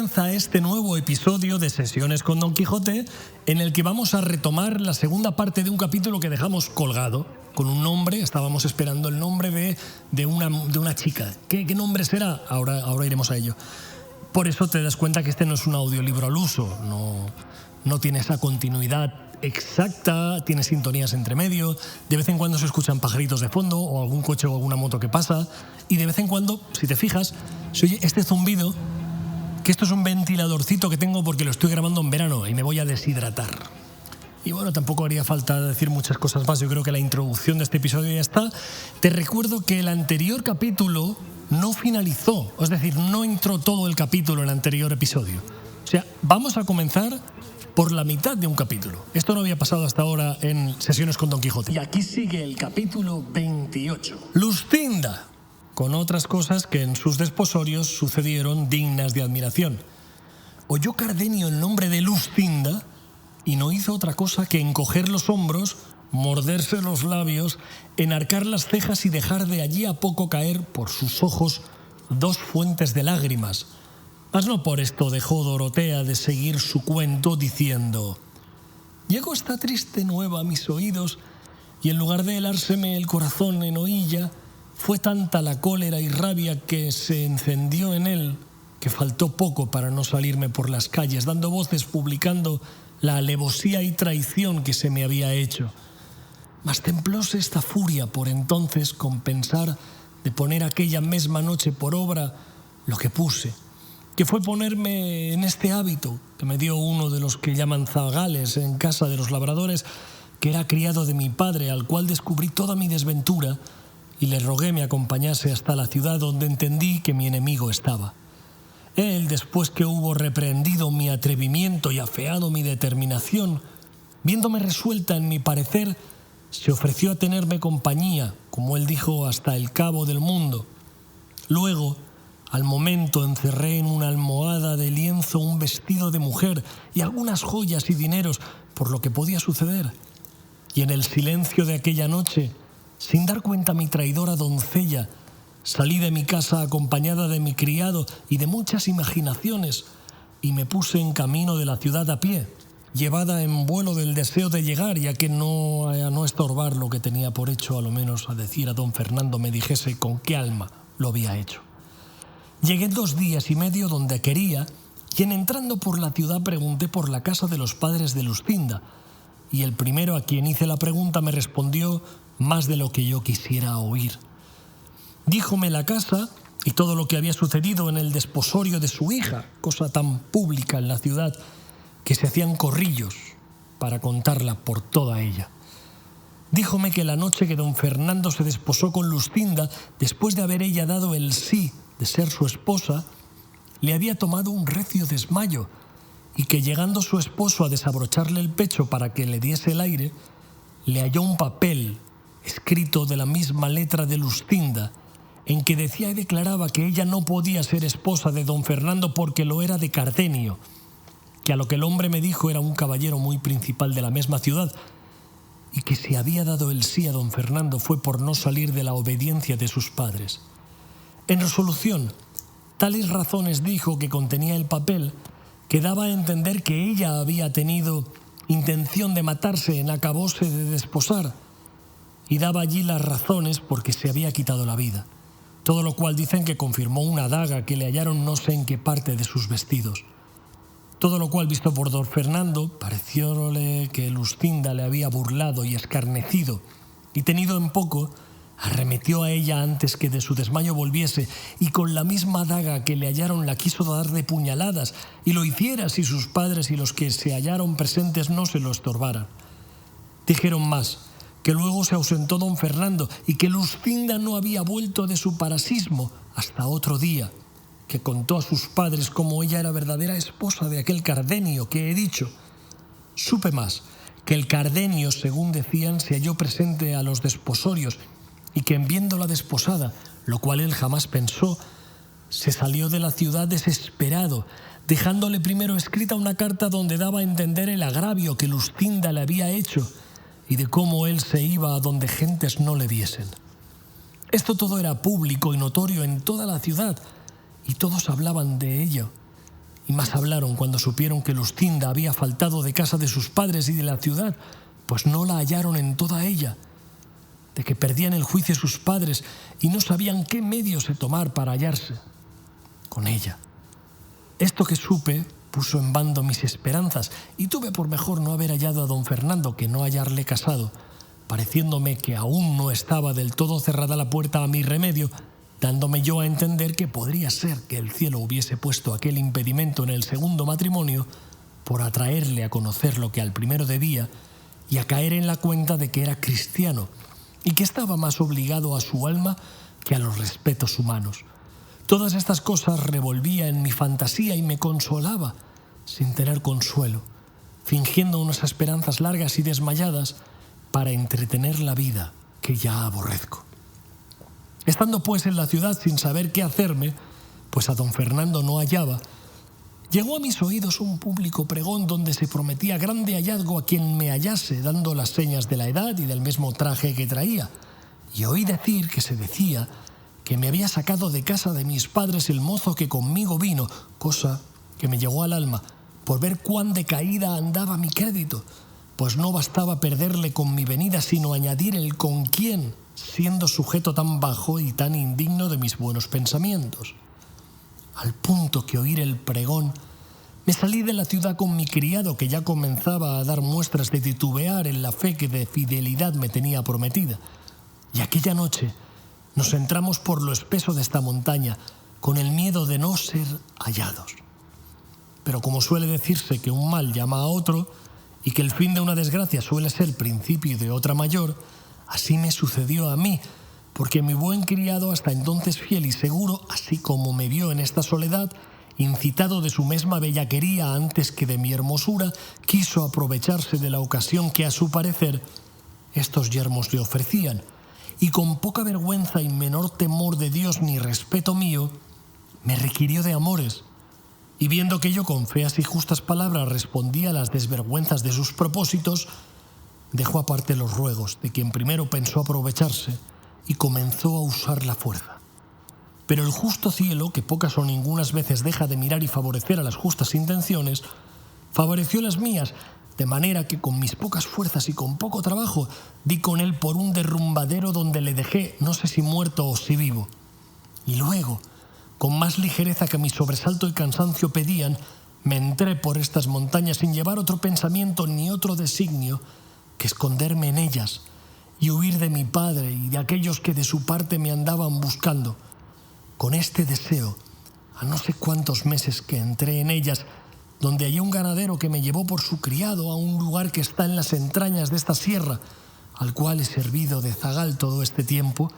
comienza este nuevo episodio de Sesiones con Don Quijote, en el que vamos a retomar la segunda parte de un capítulo que dejamos colgado, con un nombre. Estábamos esperando el nombre de una chica. ¿Qué nombre será? Ahora iremos a ello. Por eso te das cuenta que este no es un audiolibro al uso, no tiene esa continuidad exacta, tiene sintonías entre medio, de vez en cuando se escuchan pajaritos de fondo o algún coche o alguna moto que pasa, y de vez en cuando, si te fijas, se oye este zumbido, que esto es un ventiladorcito que tengo porque lo estoy grabando en verano y me voy a deshidratar. Y bueno, tampoco haría falta decir muchas cosas más, yo creo que la introducción de este episodio ya está. Te recuerdo que el anterior capítulo no finalizó, es decir, no entró todo el capítulo en el anterior episodio. O sea, vamos a comenzar por la mitad de un capítulo. Esto no había pasado hasta ahora en Sesiones con Don Quijote. Y aquí sigue el capítulo 28. Luscinda, con otras cosas que en sus desposorios sucedieron dignas de admiración. Oyó Cardenio el nombre de Luscinda y no hizo otra cosa que encoger los hombros, morderse los labios, enarcar las cejas y dejar de allí a poco caer por sus ojos dos fuentes de lágrimas. Mas no por esto dejó Dorotea de seguir su cuento diciendo: llegó esta triste nueva a mis oídos y en lugar de helárseme el corazón en oilla, fue tanta la cólera y rabia que se encendió en él que faltó poco para no salirme por las calles dando voces publicando la alevosía y traición que se me había hecho. Mas templóse esta furia por entonces con pensar de poner aquella mesma noche por obra lo que puse, que fue ponerme en este hábito que me dio uno de los que llaman zagales en casa de los labradores, que era criado de mi padre, al cual descubrí toda mi desventura y le rogué me acompañase hasta la ciudad donde entendí que mi enemigo estaba. Él, después que hubo reprehendido mi atrevimiento y afeado mi determinación, viéndome resuelta en mi parecer, se ofreció a tenerme compañía, como él dijo, hasta el cabo del mundo. Luego, al momento encerré en una almohada de lienzo un vestido de mujer y algunas joyas y dineros por lo que podía suceder. Y en el silencio de aquella noche, sin dar cuenta a mi traidora doncella, salí de mi casa acompañada de mi criado y de muchas imaginaciones y me puse en camino de la ciudad a pie, llevada en vuelo del deseo de llegar, ya que a no estorbar lo que tenía por hecho, a lo menos a decir a don Fernando me dijese con qué alma lo había hecho. Llegué 2 días y medio donde quería y en entrando por la ciudad pregunté por la casa de los padres de Luscinda y el primero a quien hice la pregunta me respondió más de lo que yo quisiera oír. Díjome la casa y todo lo que había sucedido en el desposorio de su hija, cosa tan pública en la ciudad que se hacían corrillos para contarla por toda ella. Díjome que la noche que don Fernando se desposó con Luscinda, después de haber ella dado el sí de ser su esposa, le había tomado un recio desmayo y que llegando su esposo a desabrocharle el pecho para que le diese el aire, le halló un papel escrito de la misma letra de Luscinda en que decía y declaraba que ella no podía ser esposa de don Fernando porque lo era de Cardenio, que a lo que el hombre me dijo era un caballero muy principal de la misma ciudad y que si había dado el sí a don Fernando fue por no salir de la obediencia de sus padres. En resolución, tales razones dijo que contenía el papel que daba a entender que ella había tenido intención de matarse en acabose de desposar y daba allí las razones porque se había quitado la vida, todo lo cual dicen que confirmó una daga que le hallaron no sé en qué parte de sus vestidos. Todo lo cual, visto por don Fernando, parecióle que Luscinda le había burlado y escarnecido y tenido en poco, arremetió a ella antes que de su desmayo volviese y con la misma daga que le hallaron la quiso dar de puñaladas y lo hiciera si sus padres y los que se hallaron presentes no se lo estorbaran. Dijeron más, que luego se ausentó don Fernando y que Luscinda no había vuelto de su parasismo hasta otro día, que contó a sus padres cómo ella era verdadera esposa de aquel Cardenio que he dicho. Supe más, que el Cardenio, según decían, se halló presente a los desposorios y que en viéndola desposada, lo cual él jamás pensó, se salió de la ciudad desesperado, dejándole primero escrita una carta donde daba a entender el agravio que Luscinda le había hecho y de cómo él se iba a donde gentes no le viesen. Esto todo era público y notorio en toda la ciudad y todos hablaban de ello y más hablaron cuando supieron que Luscinda había faltado de casa de sus padres y de la ciudad, pues no la hallaron en toda ella, de que perdían el juicio sus padres y no sabían qué medios se tomar para hallarse con ella. Esto que supe puso en bando mis esperanzas y tuve por mejor no haber hallado a don Fernando que no hallarle casado, pareciéndome que aún no estaba del todo cerrada la puerta a mi remedio, dándome yo a entender que podría ser que el cielo hubiese puesto aquel impedimento en el segundo matrimonio por atraerle a conocer lo que al primero debía y a caer en la cuenta de que era cristiano y que estaba más obligado a su alma que a los respetos humanos. Todas estas cosas revolvía en mi fantasía y me consolaba, sin tener consuelo, fingiendo unas esperanzas largas y desmayadas para entretener la vida que ya aborrezco. Estando pues en la ciudad sin saber qué hacerme, pues a don Fernando no hallaba, llegó a mis oídos un público pregón donde se prometía grande hallazgo a quien me hallase, dando las señas de la edad y del mismo traje que traía. Y oí decir que se decía que me había sacado de casa de mis padres el mozo que conmigo vino, cosa que me llegó al alma, por ver cuán decaída andaba mi crédito, pues no bastaba perderle con mi venida, sino añadir el con quién, siendo sujeto tan bajo y tan indigno de mis buenos pensamientos. Al punto que oír el pregón, me salí de la ciudad con mi criado, que ya comenzaba a dar muestras de titubear en la fe que de fidelidad me tenía prometida. Y aquella noche nos entramos por lo espeso de esta montaña, con el miedo de no ser hallados. Pero como suele decirse que un mal llama a otro, y que el fin de una desgracia suele ser principio de otra mayor, así me sucedió a mí, porque mi buen criado, hasta entonces fiel y seguro, así como me vio en esta soledad, incitado de su misma bellaquería antes que de mi hermosura, quiso aprovecharse de la ocasión que a su parecer estos yermos le ofrecían, y con poca vergüenza y menor temor de Dios ni respeto mío, me requirió de amores, y viendo que yo con feas y justas palabras respondía a las desvergüenzas de sus propósitos, dejó aparte los ruegos de quien primero pensó aprovecharse y comenzó a usar la fuerza. Pero el justo cielo, que pocas o ningunas veces deja de mirar y favorecer a las justas intenciones, favoreció las mías, de manera que con mis pocas fuerzas y con poco trabajo di con él por un derrumbadero donde le dejé, no sé si muerto o si vivo. Y luego, con más ligereza que mi sobresalto y cansancio pedían, me entré por estas montañas sin llevar otro pensamiento ni otro designio que esconderme en ellas y huir de mi padre y de aquellos que de su parte me andaban buscando. Con este deseo, a no sé cuántos meses que entré en ellas, donde hallé un ganadero que me llevó por su criado a un lugar que está en las entrañas de esta sierra, al cual he servido de zagal todo este tiempo,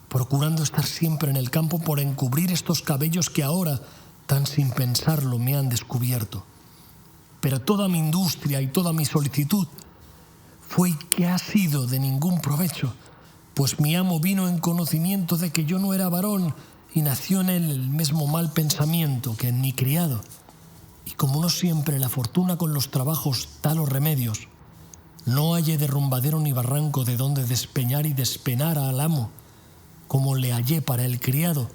procurando estar siempre en el campo por encubrir estos cabellos que ahora, tan sin pensarlo, me han descubierto. Pero toda mi industria y toda mi solicitud fue y que ha sido de ningún provecho, pues mi amo vino en conocimiento de que yo no era varón y nació en él el mismo mal pensamiento que en mi criado. Y como no siempre la fortuna con los trabajos da los remedios, no hallé derrumbadero ni barranco de donde despeñar y despenar al amo, como le hallé para el criado,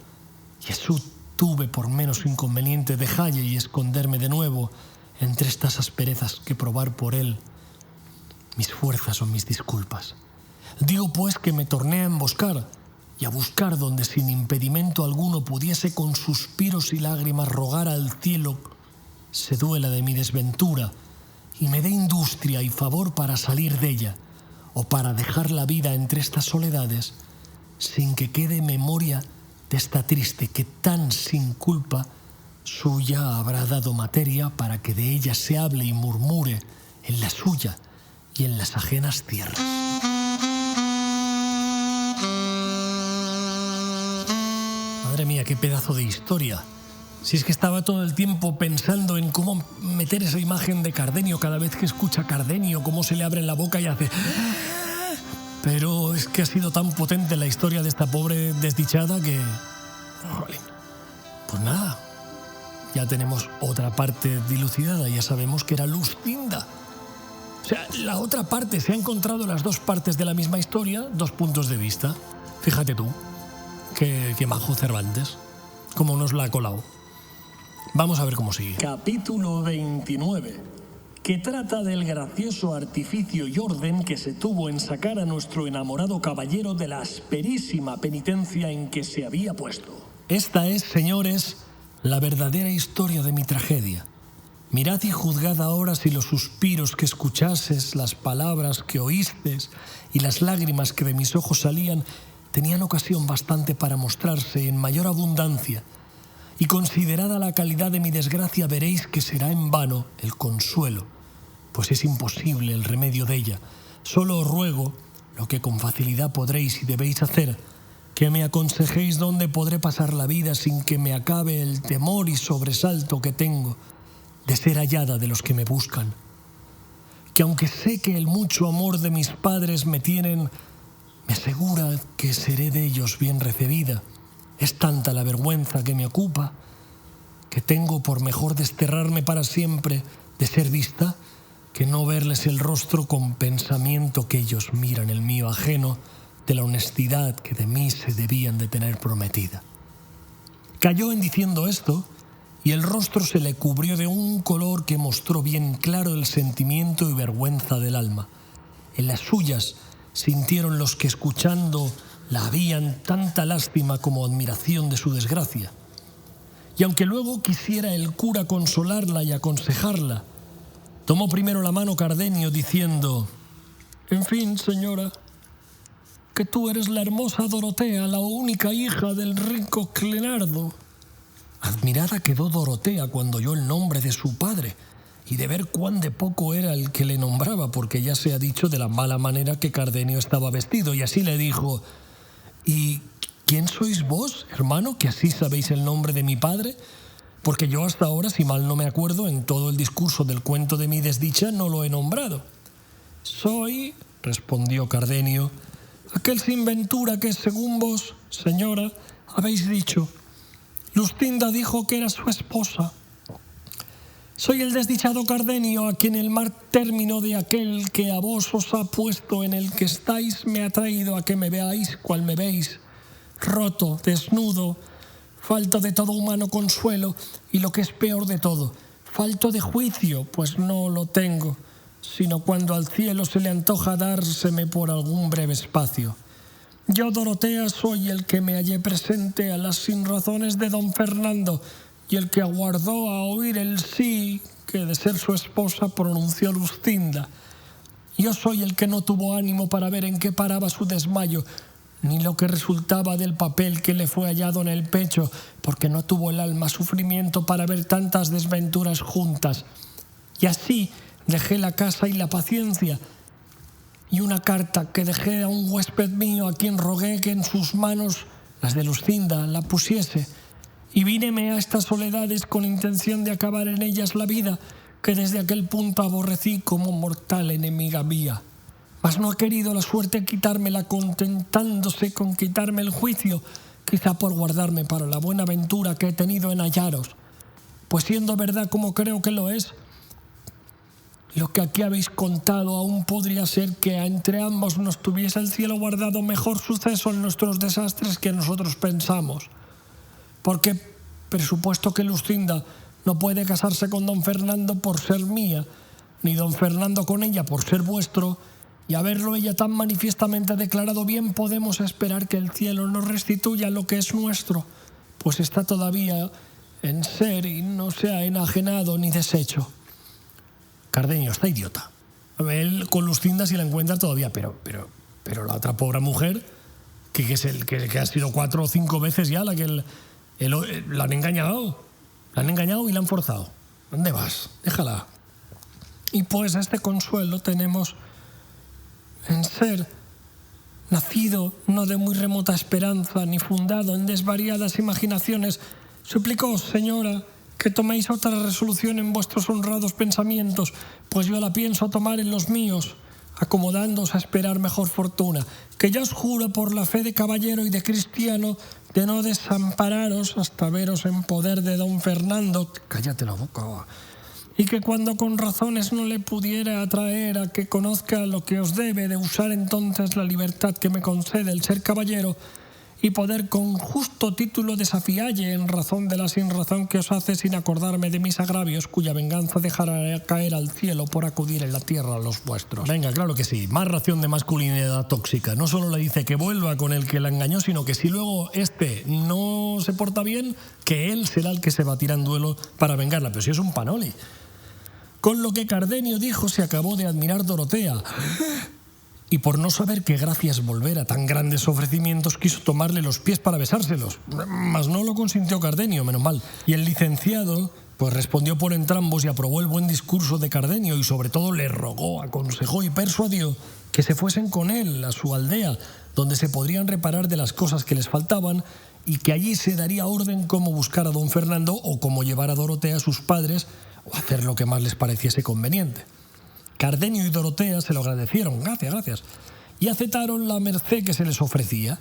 y eso tuve por menos inconveniente dejalle y esconderme de nuevo entre estas asperezas que probar por él mis fuerzas o mis disculpas. Digo pues que me torné a emboscar y a buscar donde sin impedimento alguno pudiese con suspiros y lágrimas rogar al cielo se duela de mi desventura y me dé industria y favor para salir de ella o para dejar la vida entre estas soledades sin que quede memoria de esta triste que tan sin culpa suya habrá dado materia para que de ella se hable y murmure en la suya y en las ajenas tierras. Madre mía, qué pedazo de historia. Si es que estaba todo el tiempo pensando en cómo meter esa imagen de Cardenio cada vez que escucha a Cardenio, cómo se le abre la boca y hace... Pero es que ha sido tan potente la historia de esta pobre desdichada que... Jolín. Pues nada, ya tenemos otra parte dilucidada, ya sabemos que era Luscinda. O sea, la otra parte, se ha encontrado las dos partes de la misma historia, dos puntos de vista. Fíjate tú, qué majo Cervantes, cómo nos la ha colado. Vamos a ver cómo sigue. Capítulo 29, que trata del gracioso artificio y orden que se tuvo en sacar a nuestro enamorado caballero de la asperísima penitencia en que se había puesto. Esta es, señores, la verdadera historia de mi tragedia. Mirad y juzgad ahora si los suspiros que escuchases, las palabras que oístes y las lágrimas que de mis ojos salían tenían ocasión bastante para mostrarse en mayor abundancia. Y considerada la calidad de mi desgracia, veréis que será en vano el consuelo, pues es imposible el remedio de ella. Solo os ruego, lo que con facilidad podréis y debéis hacer, que me aconsejéis dónde podré pasar la vida sin que me acabe el temor y sobresalto que tengo de ser hallada de los que me buscan. Que aunque sé que el mucho amor de mis padres me asegura que seré de ellos bien recibida. Es tanta la vergüenza que me ocupa, que tengo por mejor desterrarme para siempre de ser vista, que no verles el rostro con pensamiento que ellos miran el mío ajeno de la honestidad que de mí se debían de tener prometida. Calló en diciendo esto, y el rostro se le cubrió de un color que mostró bien claro el sentimiento y vergüenza del alma. En las suyas sintieron los que escuchando la habían tanta lástima como admiración de su desgracia. Y aunque luego quisiera el cura consolarla y aconsejarla, tomó primero la mano Cardenio diciendo: «En fin, señora, que tú eres la hermosa Dorotea, la única hija del rico Clenardo». Admirada quedó Dorotea cuando oyó el nombre de su padre y de ver cuán de poco era el que le nombraba, porque ya se ha dicho de la mala manera que Cardenio estaba vestido, y así le dijo: «¿Y quién sois vos, hermano, que así sabéis el nombre de mi padre? Porque yo hasta ahora, si mal no me acuerdo, en todo el discurso del cuento de mi desdicha no lo he nombrado». «Soy», respondió Cardenio, «aquel sin ventura que, según vos, señora, habéis dicho. Lustinda dijo que era su esposa. Soy el desdichado Cardenio, a quien el mal término de aquel que a vos os ha puesto en el que estáis me ha traído a que me veáis cual me veis, roto, desnudo, falto de todo humano consuelo, y lo que es peor de todo, falto de juicio, pues no lo tengo, sino cuando al cielo se le antoja dárseme por algún breve espacio. Yo, Dorotea, soy el que me hallé presente a las sinrazones de don Fernando y el que aguardó a oír el sí que de ser su esposa pronunció Lustinda. Yo soy el que no tuvo ánimo para ver en qué paraba su desmayo, ni lo que resultaba del papel que le fue hallado en el pecho, porque no tuvo el alma sufrimiento para ver tantas desventuras juntas. Y así dejé la casa y la paciencia, y una carta que dejé a un huésped mío a quien rogué que en sus manos, las de Luscinda, la pusiese, y víneme a estas soledades con intención de acabar en ellas la vida que desde aquel punto aborrecí como mortal enemiga mía. Mas no ha querido la suerte quitármela, contentándose con quitarme el juicio, quizá por guardarme para la buena ventura que he tenido en hallaros. Pues siendo verdad como creo que lo es, lo que aquí habéis contado aún podría ser que entre ambos nos tuviese el cielo guardado mejor suceso en nuestros desastres que nosotros pensamos. Porque presupuesto que Luscinda no puede casarse con don Fernando por ser mía, ni don Fernando con ella por ser vuestro, y haberlo ella tan manifiestamente declarado, bien podemos esperar que el cielo nos restituya lo que es nuestro, pues está todavía en ser y no se ha enajenado ni deshecho». Cardenio está idiota. Él con Luscinda sí la encuentra todavía, pero la otra pobre mujer, que es el que ha sido 4 o 5 veces ya la que la han engañado. La han engañado y la han forzado. ¿Dónde vas? Déjala. Y pues este consuelo tenemos en ser nacido no de muy remota esperanza, ni fundado en desvariadas imaginaciones. Suplico, señora, que toméis otra resolución en vuestros honrados pensamientos, pues yo la pienso tomar en los míos, acomodándoos a esperar mejor fortuna, que ya os juro por la fe de caballero y de cristiano de no desampararos hasta veros en poder de don Fernando. Cállate la boca. Y que cuando con razones no le pudiera atraer a que conozca lo que os debe, de usar entonces la libertad que me concede el ser caballero, y poder con justo título desafialle en razón de la sinrazón que os hace sin acordarme de mis agravios, cuya venganza dejará caer al cielo por acudir en la tierra a los vuestros. Venga, claro que sí, más ración de masculinidad tóxica. No solo le dice que vuelva con el que la engañó, sino que si luego este no se porta bien, que él será el que se batirá en duelo para vengarla. Pero si es un panoli. Con lo que Cardenio dijo se acabó de admirar Dorotea, y por no saber que gracias volver a tan grandes ofrecimientos quiso tomarle los pies para besárselos, mas no lo consintió Cardenio, menos mal. Y el licenciado pues respondió por entrambos y aprobó el buen discurso de Cardenio, y sobre todo le rogó, aconsejó y persuadió que se fuesen con él a su aldea, donde se podrían reparar de las cosas que les faltaban, y que allí se daría orden cómo buscar a don Fernando o cómo llevar a Dorotea a sus padres, o hacer lo que más les pareciese conveniente. Cardenio y Dorotea se lo agradecieron, gracias, y aceptaron la merced que se les ofrecía.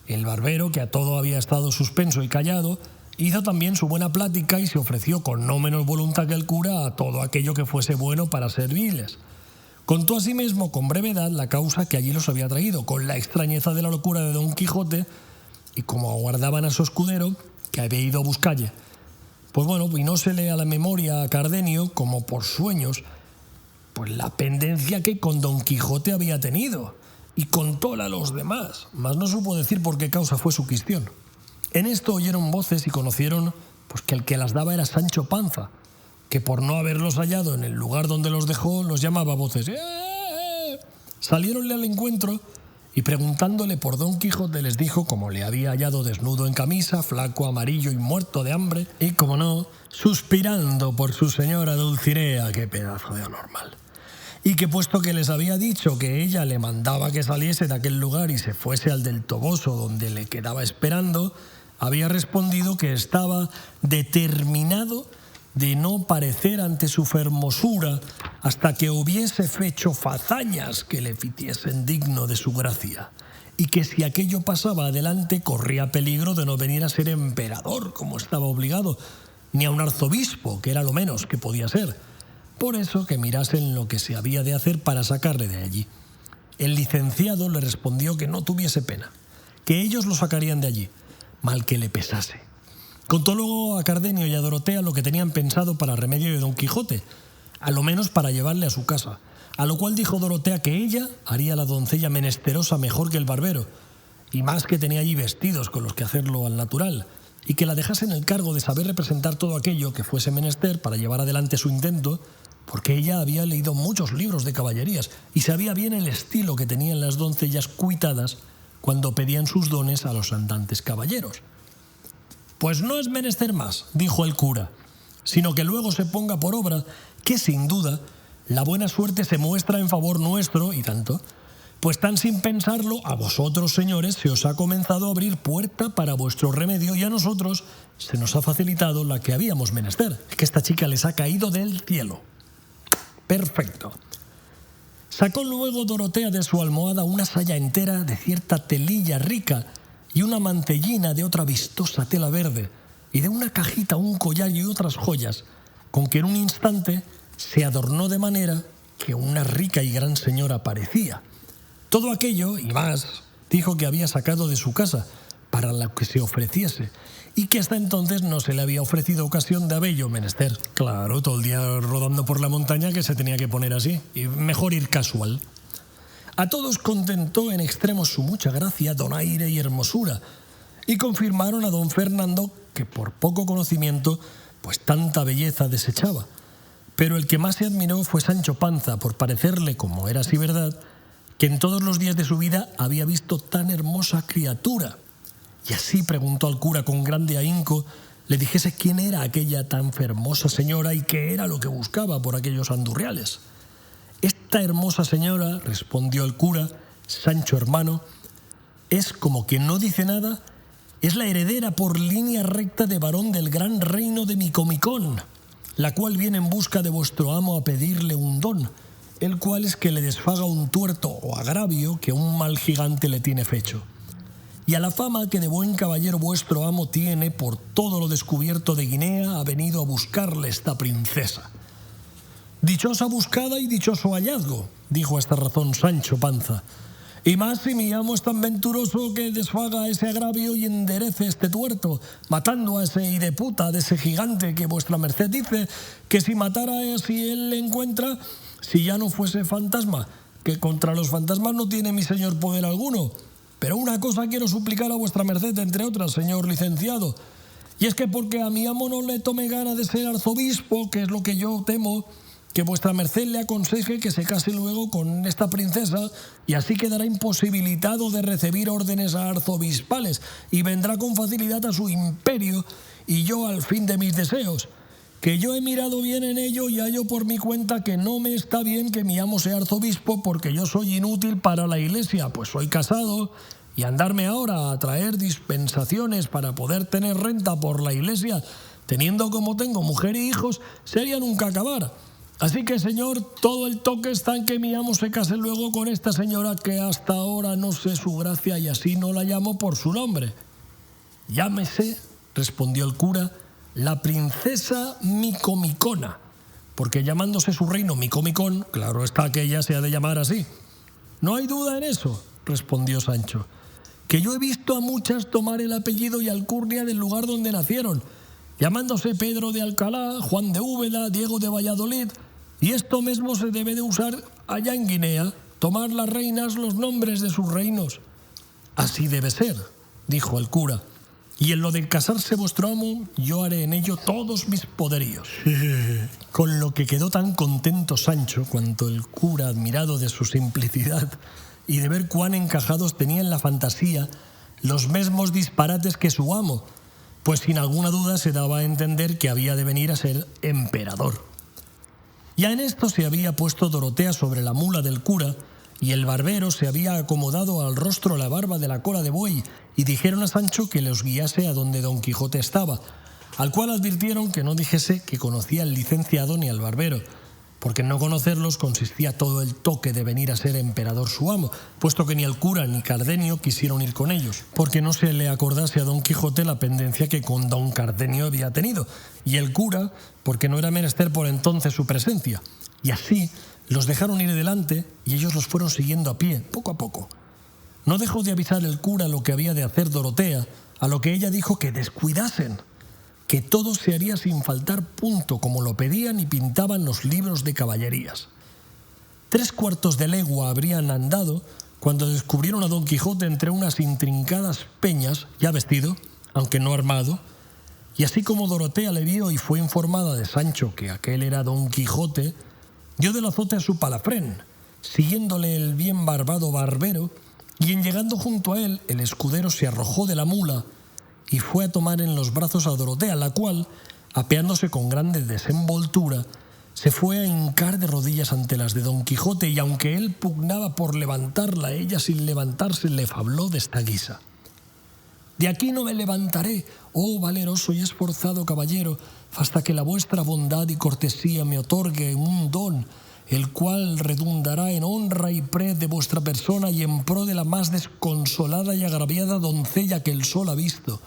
El barbero, que a todo había estado suspenso y callado, hizo también su buena plática y se ofreció con no menos voluntad que el cura a todo aquello que fuese bueno para servirles. Contó asimismo con brevedad la causa que allí los había traído, con la extrañeza de la locura de Don Quijote, y como aguardaban a su escudero, que había ido a buscalle. Pues bueno, vinósele a la memoria a Cardenio, como por sueños, pues la pendencia que con Don Quijote había tenido, y contóla a los demás, mas no supo decir por qué causa fue su quistión. En esto oyeron voces y conocieron pues que el que las daba era Sancho Panza, que por no haberlos hallado en el lugar donde los dejó, los llamaba a voces. Saliéronle al encuentro y preguntándole por Don Quijote les dijo cómo le había hallado desnudo en camisa, flaco, amarillo y muerto de hambre, y como no, suspirando por su señora Dulcinea, qué pedazo de anormal. Y que puesto que les había dicho que ella le mandaba que saliese de aquel lugar y se fuese al del Toboso donde le quedaba esperando, había respondido que estaba determinado de no parecer ante su fermosura hasta que hubiese fecho fazañas que le ficiesen digno de su gracia, y que si aquello pasaba adelante corría peligro de no venir a ser emperador como estaba obligado, ni a un arzobispo, que era lo menos que podía ser. Por eso que mirasen lo que se había de hacer para sacarle de allí. El licenciado le respondió que no tuviese pena, que ellos lo sacarían de allí, mal que le pesase. Contó luego a Cardenio y a Dorotea lo que tenían pensado para remedio de Don Quijote, a lo menos para llevarle a su casa, a lo cual dijo Dorotea que ella haría a la doncella menesterosa mejor que el barbero, y más que tenía allí vestidos con los que hacerlo al natural, y que la dejase en el cargo de saber representar todo aquello que fuese menester para llevar adelante su intento, porque ella había leído muchos libros de caballerías y sabía bien el estilo que tenían las doncellas cuitadas cuando pedían sus dones a los andantes caballeros. Pues no es menester más, dijo el cura, sino que luego se ponga por obra, que sin duda la buena suerte se muestra en favor nuestro, y tanto, pues tan sin pensarlo, a vosotros, señores, se os ha comenzado a abrir puerta para vuestro remedio, y a nosotros se nos ha facilitado la que habíamos menester, que esta chica les ha caído del cielo. Perfecto. Sacó luego Dorotea de su almohada una saya entera de cierta telilla rica y una mantellina de otra vistosa tela verde, y de una cajita un collar y otras joyas, con que en un instante se adornó de manera que una rica y gran señora parecía. Todo aquello, y más, dijo que había sacado de su casa para lo que se ofreciese, y que hasta entonces no se le había ofrecido ocasión de habello menester. Claro, todo el día rodando por la montaña, que se tenía que poner así, y mejor ir casual. A todos contentó en extremo su mucha gracia, donaire y hermosura, y confirmaron a don Fernando que por poco conocimiento, pues tanta belleza desechaba. Pero el que más se admiró fue Sancho Panza, por parecerle, como era así verdad, que en todos los días de su vida había visto tan hermosa criatura. Y así preguntó al cura con grande ahínco, le dijese quién era aquella tan hermosa señora y qué era lo que buscaba por aquellos andurriales. Esta hermosa señora, respondió el cura, Sancho hermano, es como quien no dice nada, es la heredera por línea recta de varón del gran reino de Micomicón, la cual viene en busca de vuestro amo a pedirle un don, el cual es que le desfaga un tuerto o agravio que un mal gigante le tiene fecho. Y a la fama que de buen caballero vuestro amo tiene, por todo lo descubierto de Guinea, ha venido a buscarle esta princesa. Dichosa buscada y dichoso hallazgo, dijo a esta razón Sancho Panza, Y más si mi amo es tan venturoso que desfaga ese agravio y enderece este tuerto, matando a ese hideputa de ese gigante que vuestra merced dice que si matara si él le encuentra, si ya no fuese fantasma, que contra los fantasmas no tiene mi señor poder alguno. Pero una cosa quiero suplicar a vuestra merced, entre otras, señor licenciado, y es que porque a mi amo no le tome gana de ser arzobispo, que es lo que yo temo, que vuestra merced le aconseje que se case luego con esta princesa y así quedará imposibilitado de recibir órdenes arzobispales y vendrá con facilidad a su imperio y yo al fin de mis deseos. Que yo he mirado bien en ello y hallo por mi cuenta que no me está bien que mi amo sea arzobispo porque yo soy inútil para la iglesia, pues soy casado y andarme ahora a traer dispensaciones para poder tener renta por la iglesia, teniendo como tengo mujer y hijos, sería nunca acabar. Así que, señor, todo el toque está en que mi amo se case luego con esta señora que hasta ahora no sé su gracia y así no la llamo por su nombre. Llámese, respondió el cura, la princesa Micomicona, porque llamándose su reino Micomicón, claro está que ella se ha de llamar así. No hay duda en eso, respondió Sancho, que yo he visto a muchas tomar el apellido y alcurnia del lugar donde nacieron, llamándose Pedro de Alcalá, Juan de Úbeda, Diego de Valladolid, y esto mismo se debe de usar allá en Guinea, tomar las reinas los nombres de sus reinos. Así debe ser, dijo el cura, y en lo de casarse vuestro amo, yo haré en ello todos mis poderíos. Con lo que quedó tan contento Sancho, cuanto el cura, admirado de su simplicidad y de ver cuán encajados tenía en la fantasía los mismos disparates que su amo, pues sin alguna duda se daba a entender que había de venir a ser emperador. Ya en esto se había puesto Dorotea sobre la mula del cura y el barbero se había acomodado al rostro la barba de la cola de buey y dijeron a Sancho que los guiase a donde Don Quijote estaba, al cual advirtieron que no dijese que conocía al licenciado ni al barbero, porque en no conocerlos consistía todo el toque de venir a ser emperador su amo, puesto que ni el cura ni Cardenio quisieron ir con ellos, porque no se le acordase a Don Quijote la pendencia que con Don Cardenio había tenido, y el cura, porque no era menester por entonces su presencia, y así los dejaron ir delante y ellos los fueron siguiendo a pie, poco a poco. No dejó de avisar el cura lo que había de hacer Dorotea, a lo que ella dijo que descuidasen, que todo se haría sin faltar punto, como lo pedían y pintaban los libros de caballerías. 3/4 de legua habrían andado cuando descubrieron a Don Quijote entre unas intrincadas peñas, ya vestido, aunque no armado, y así como Dorotea le vio y fue informada de Sancho que aquel era Don Quijote, dio del azote a su palafrén, siguiéndole el bien barbado barbero, y en llegando junto a él, el escudero se arrojó de la mula y fue a tomar en los brazos a Dorotea, la cual, apeándose con grande desenvoltura, se fue a hincar de rodillas ante las de Don Quijote, y aunque él pugnaba por levantarla, ella sin levantarse le fabló de esta guisa: de aquí no me levantaré, oh valeroso y esforzado caballero, hasta que la vuestra bondad y cortesía me otorgue un don, el cual redundará en honra y prez de vuestra persona y en pro de la más desconsolada y agraviada doncella que el sol ha visto.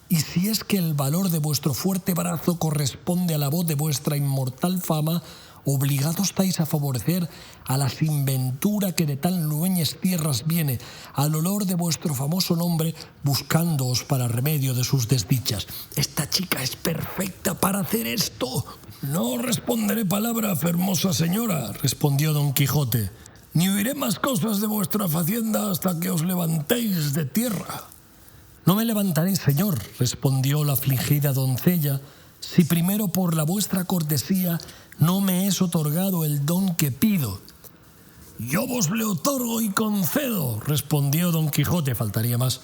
Y si es que el valor de vuestro fuerte brazo corresponde a la voz de vuestra inmortal fama, obligado estáis a favorecer a la sinventura que de tan lueñes tierras viene, al olor de vuestro famoso nombre, buscándoos para remedio de sus desdichas. Esta chica es perfecta para hacer esto. No responderé palabra, hermosa señora, respondió Don Quijote, ni oiré más cosas de vuestra facienda hasta que os levantéis de tierra. No me levantaré, señor, respondió la afligida doncella, si primero por la vuestra cortesía no me es otorgado el don que pido. Yo vos le otorgo y concedo, respondió Don Quijote, faltaría más,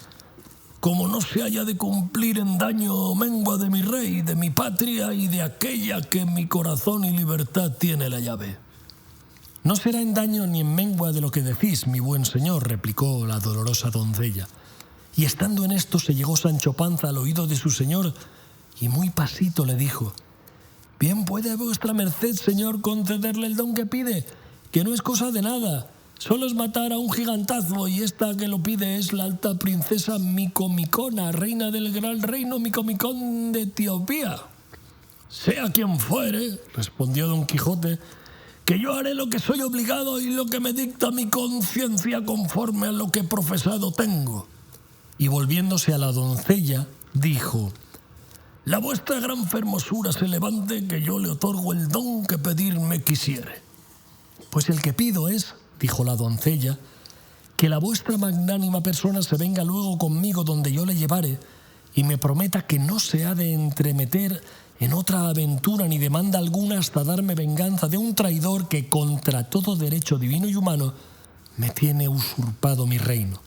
como no se haya de cumplir en daño o mengua de mi rey, de mi patria y de aquella que en mi corazón y libertad tiene la llave. No será en daño ni en mengua de lo que decís, mi buen señor, replicó la dolorosa doncella. Y estando en esto se llegó Sancho Panza al oído de su señor y muy pasito le dijo: bien puede vuestra merced, señor, concederle el don que pide, que no es cosa de nada, solo es matar a un gigantazo, y esta que lo pide es la alta princesa Micomicona, reina del gran reino Micomicón de Etiopía. Sea quien fuere, respondió Don Quijote, que yo haré lo que soy obligado y lo que me dicta mi conciencia conforme a lo que profesado tengo. Y volviéndose a la doncella, dijo: la vuestra gran fermosura se levante, que yo le otorgo el don que pedirme quisiere. Pues el que pido es, dijo la doncella, que la vuestra magnánima persona se venga luego conmigo donde yo le llevare y me prometa que no se ha de entremeter en otra aventura ni demanda alguna hasta darme venganza de un traidor que contra todo derecho divino y humano me tiene usurpado mi reino.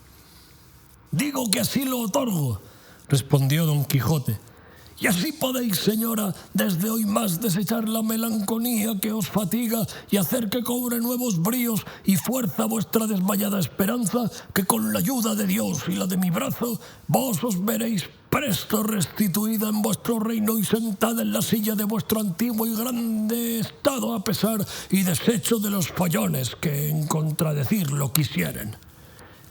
Digo que así lo otorgo, respondió Don Quijote, y así podéis, señora, desde hoy más desechar la melancolía que os fatiga y hacer que cobre nuevos bríos y fuerza vuestra desmayada esperanza, que con la ayuda de Dios y la de mi brazo, vos os veréis presto restituida en vuestro reino y sentada en la silla de vuestro antiguo y grande estado, a pesar y desecho de los follones que en contradecirlo quisieren.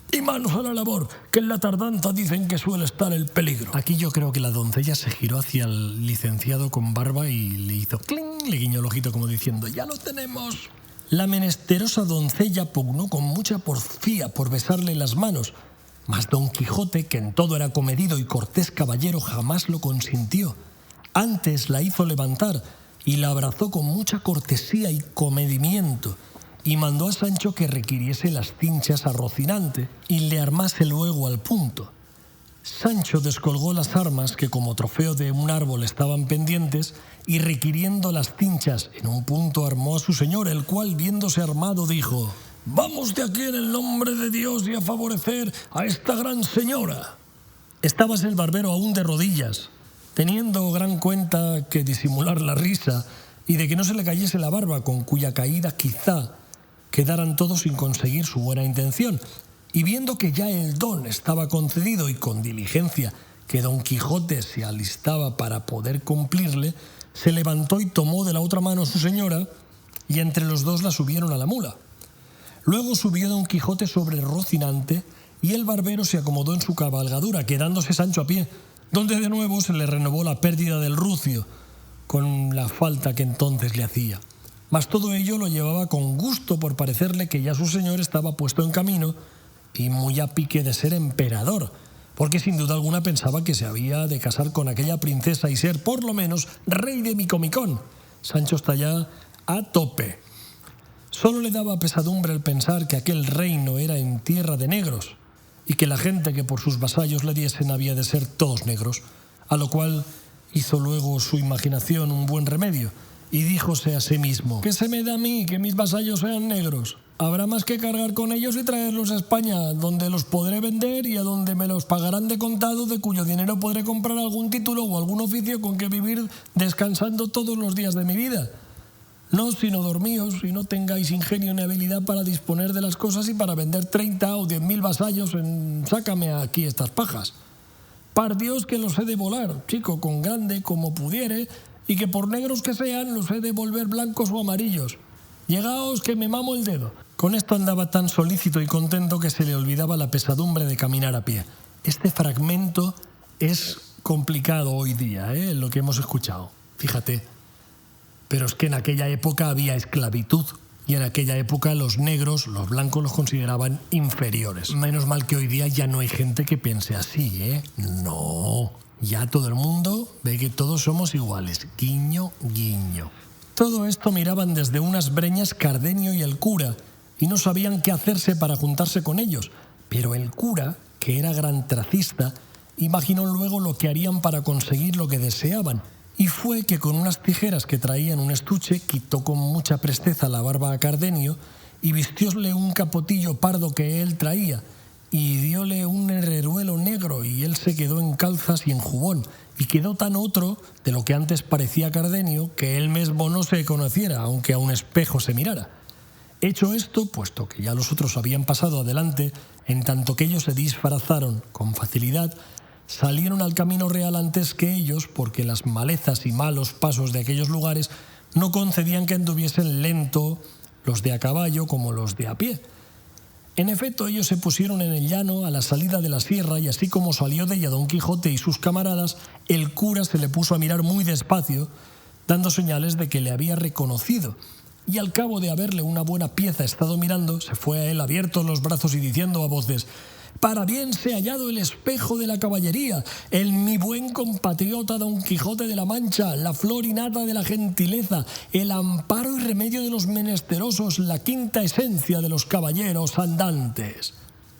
Y manos a la labor, que en la tardanza dicen que suele estar el peligro. Aquí yo creo que la doncella se giró hacia el licenciado con barba y le hizo cling, le guiñó el ojito como diciendo: ya lo tenemos. La menesterosa doncella pugnó con mucha porfía por besarle las manos, mas Don Quijote, que en todo era comedido y cortés caballero, jamás lo consintió. Antes la hizo levantar y la abrazó con mucha cortesía y comedimiento, y mandó a Sancho que requiriese las cinchas a Rocinante y le armase luego al punto. Sancho descolgó las armas que como trofeo de un árbol estaban pendientes y requiriendo las cinchas en un punto armó a su señor, el cual viéndose armado dijo: vamos de aquí en el nombre de Dios y a favorecer a esta gran señora. Estábase el barbero aún de rodillas, teniendo gran cuenta que disimular la risa y de que no se le cayese la barba, con cuya caída quizá quedaran todos sin conseguir su buena intención, y viendo que ya el don estaba concedido y con diligencia que Don Quijote se alistaba para poder cumplirle, se levantó y tomó de la otra mano a su señora, y entre los dos la subieron a la mula. Luego subió Don Quijote sobre Rocinante, y el barbero se acomodó en su cabalgadura, quedándose Sancho a pie, donde de nuevo se le renovó la pérdida del rucio, con la falta que entonces le hacía. Mas todo ello lo llevaba con gusto, por parecerle que ya su señor estaba puesto en camino y muy a pique de ser emperador, porque sin duda alguna pensaba que se había de casar con aquella princesa y ser por lo menos rey de Micomicón. Sancho está ya a tope. Solo le daba pesadumbre el pensar que aquel reino era en tierra de negros y que la gente que por sus vasallos le diesen había de ser todos negros, a lo cual hizo luego su imaginación un buen remedio y díjose a sí mismo: ¿qué se me da a mí que mis vasallos sean negros? Habrá más que cargar con ellos y traerlos a España, donde los podré vender y a donde me los pagarán de contado, de cuyo dinero podré comprar algún título o algún oficio con que vivir descansando todos los días de mi vida. No, sino dormíos, y no tengáis ingenio ni habilidad para disponer de las cosas y para vender 30 o 10.000 vasallos en sácame aquí estas pajas. Par Dios que los he de volar, chico, con grande como pudiere, y que por negros que sean los he de volver blancos o amarillos. Llegaos que me mamo el dedo. Con esto andaba tan solícito y contento que se le olvidaba la pesadumbre de caminar a pie. Este fragmento es complicado hoy día, lo que hemos escuchado. Fíjate. Pero es que en aquella época había esclavitud y en aquella época los negros, los blancos, los consideraban inferiores. Menos mal que hoy día ya no hay gente que piense así, No, ya todo el mundo ve que todos somos iguales. Guiño, guiño. Todo esto miraban desde unas breñas Cardenio y el cura y no sabían qué hacerse para juntarse con ellos. Pero el cura, que era gran tracista, imaginó luego lo que harían para conseguir lo que deseaban. Y fue que con unas tijeras que traía en un estuche quitó con mucha presteza la barba a Cardenio y vistiósle un capotillo pardo que él traía y dióle un herreruelo negro y él se quedó en calzas y en jubón y quedó tan otro de lo que antes parecía Cardenio que él mismo no se conociera, aunque a un espejo se mirara. Hecho esto, puesto que ya los otros habían pasado adelante, en tanto que ellos se disfrazaron con facilidad, salieron al camino real antes que ellos, porque las malezas y malos pasos de aquellos lugares no concedían que anduviesen lento los de a caballo como los de a pie. En efecto, ellos se pusieron en el llano a la salida de la sierra y así como salió de ella Don Quijote y sus camaradas, el cura se le puso a mirar muy despacio, dando señales de que le había reconocido. y al cabo de haberle una buena pieza estado mirando, se fue a él abiertos los brazos y diciendo a voces: «Para bien se ha hallado el espejo de la caballería, el mi buen compatriota Don Quijote de la Mancha, la flor y nata de la gentileza, el amparo y remedio de los menesterosos, la quinta esencia de los caballeros andantes».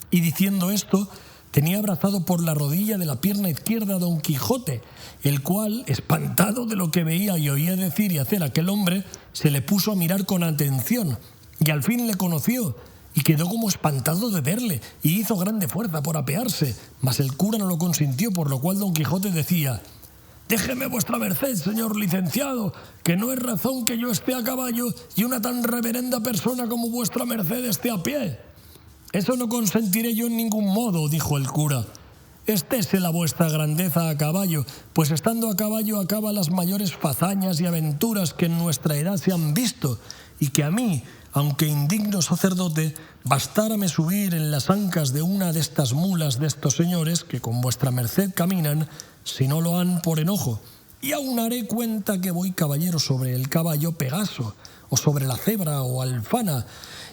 Y diciendo esto, tenía abrazado por la rodilla de la pierna izquierda a Don Quijote, el cual, espantado de lo que veía y oía decir y hacer aquel hombre, se le puso a mirar con atención, y al fin le conoció, y quedó como espantado de verle, y hizo grande fuerza por apearse, mas el cura no lo consintió, por lo cual Don Quijote decía: «Déjeme vuestra merced, señor licenciado, que no es razón que yo esté a caballo y una tan reverenda persona como vuestra merced esté a pie». «Eso no consentiré yo en ningún modo», dijo el cura. «Estése la vuestra grandeza a caballo, pues estando a caballo acaba las mayores fazañas y aventuras que en nuestra edad se han visto, y que a mí, aunque indigno sacerdote, bastárame subir en las ancas de una de estas mulas de estos señores que con vuestra merced caminan, si no lo han por enojo, y aún haré cuenta que voy caballero sobre el caballo Pegaso, o sobre la cebra o alfana,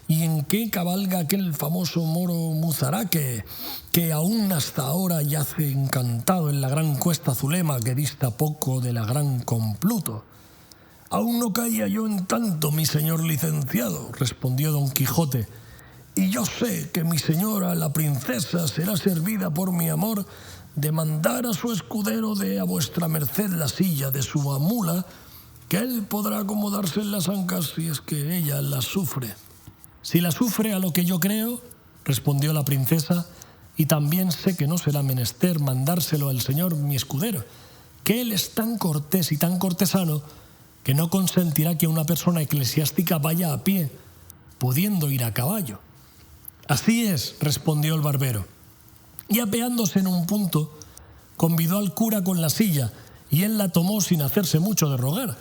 y en qué cabalga aquel famoso moro Muzaraque, que aún hasta ahora yace encantado en la gran cuesta Zulema que dista poco de la gran Compluto». «Aún no caía yo en tanto, mi señor licenciado», respondió Don Quijote, «y yo sé que mi señora la princesa será servida por mi amor de mandar a su escudero de a vuestra merced la silla de su mula, que él podrá acomodarse en las ancas si es que ella la sufre». «Si la sufre, a lo que yo creo», respondió la princesa, «y también sé que no será menester mandárselo al señor mi escudero, que él es tan cortés y tan cortesano que no consentirá que una persona eclesiástica vaya a pie, pudiendo ir a caballo». «Así es», respondió el barbero, y apeándose en un punto, convidó al cura con la silla, y él la tomó sin hacerse mucho de rogar.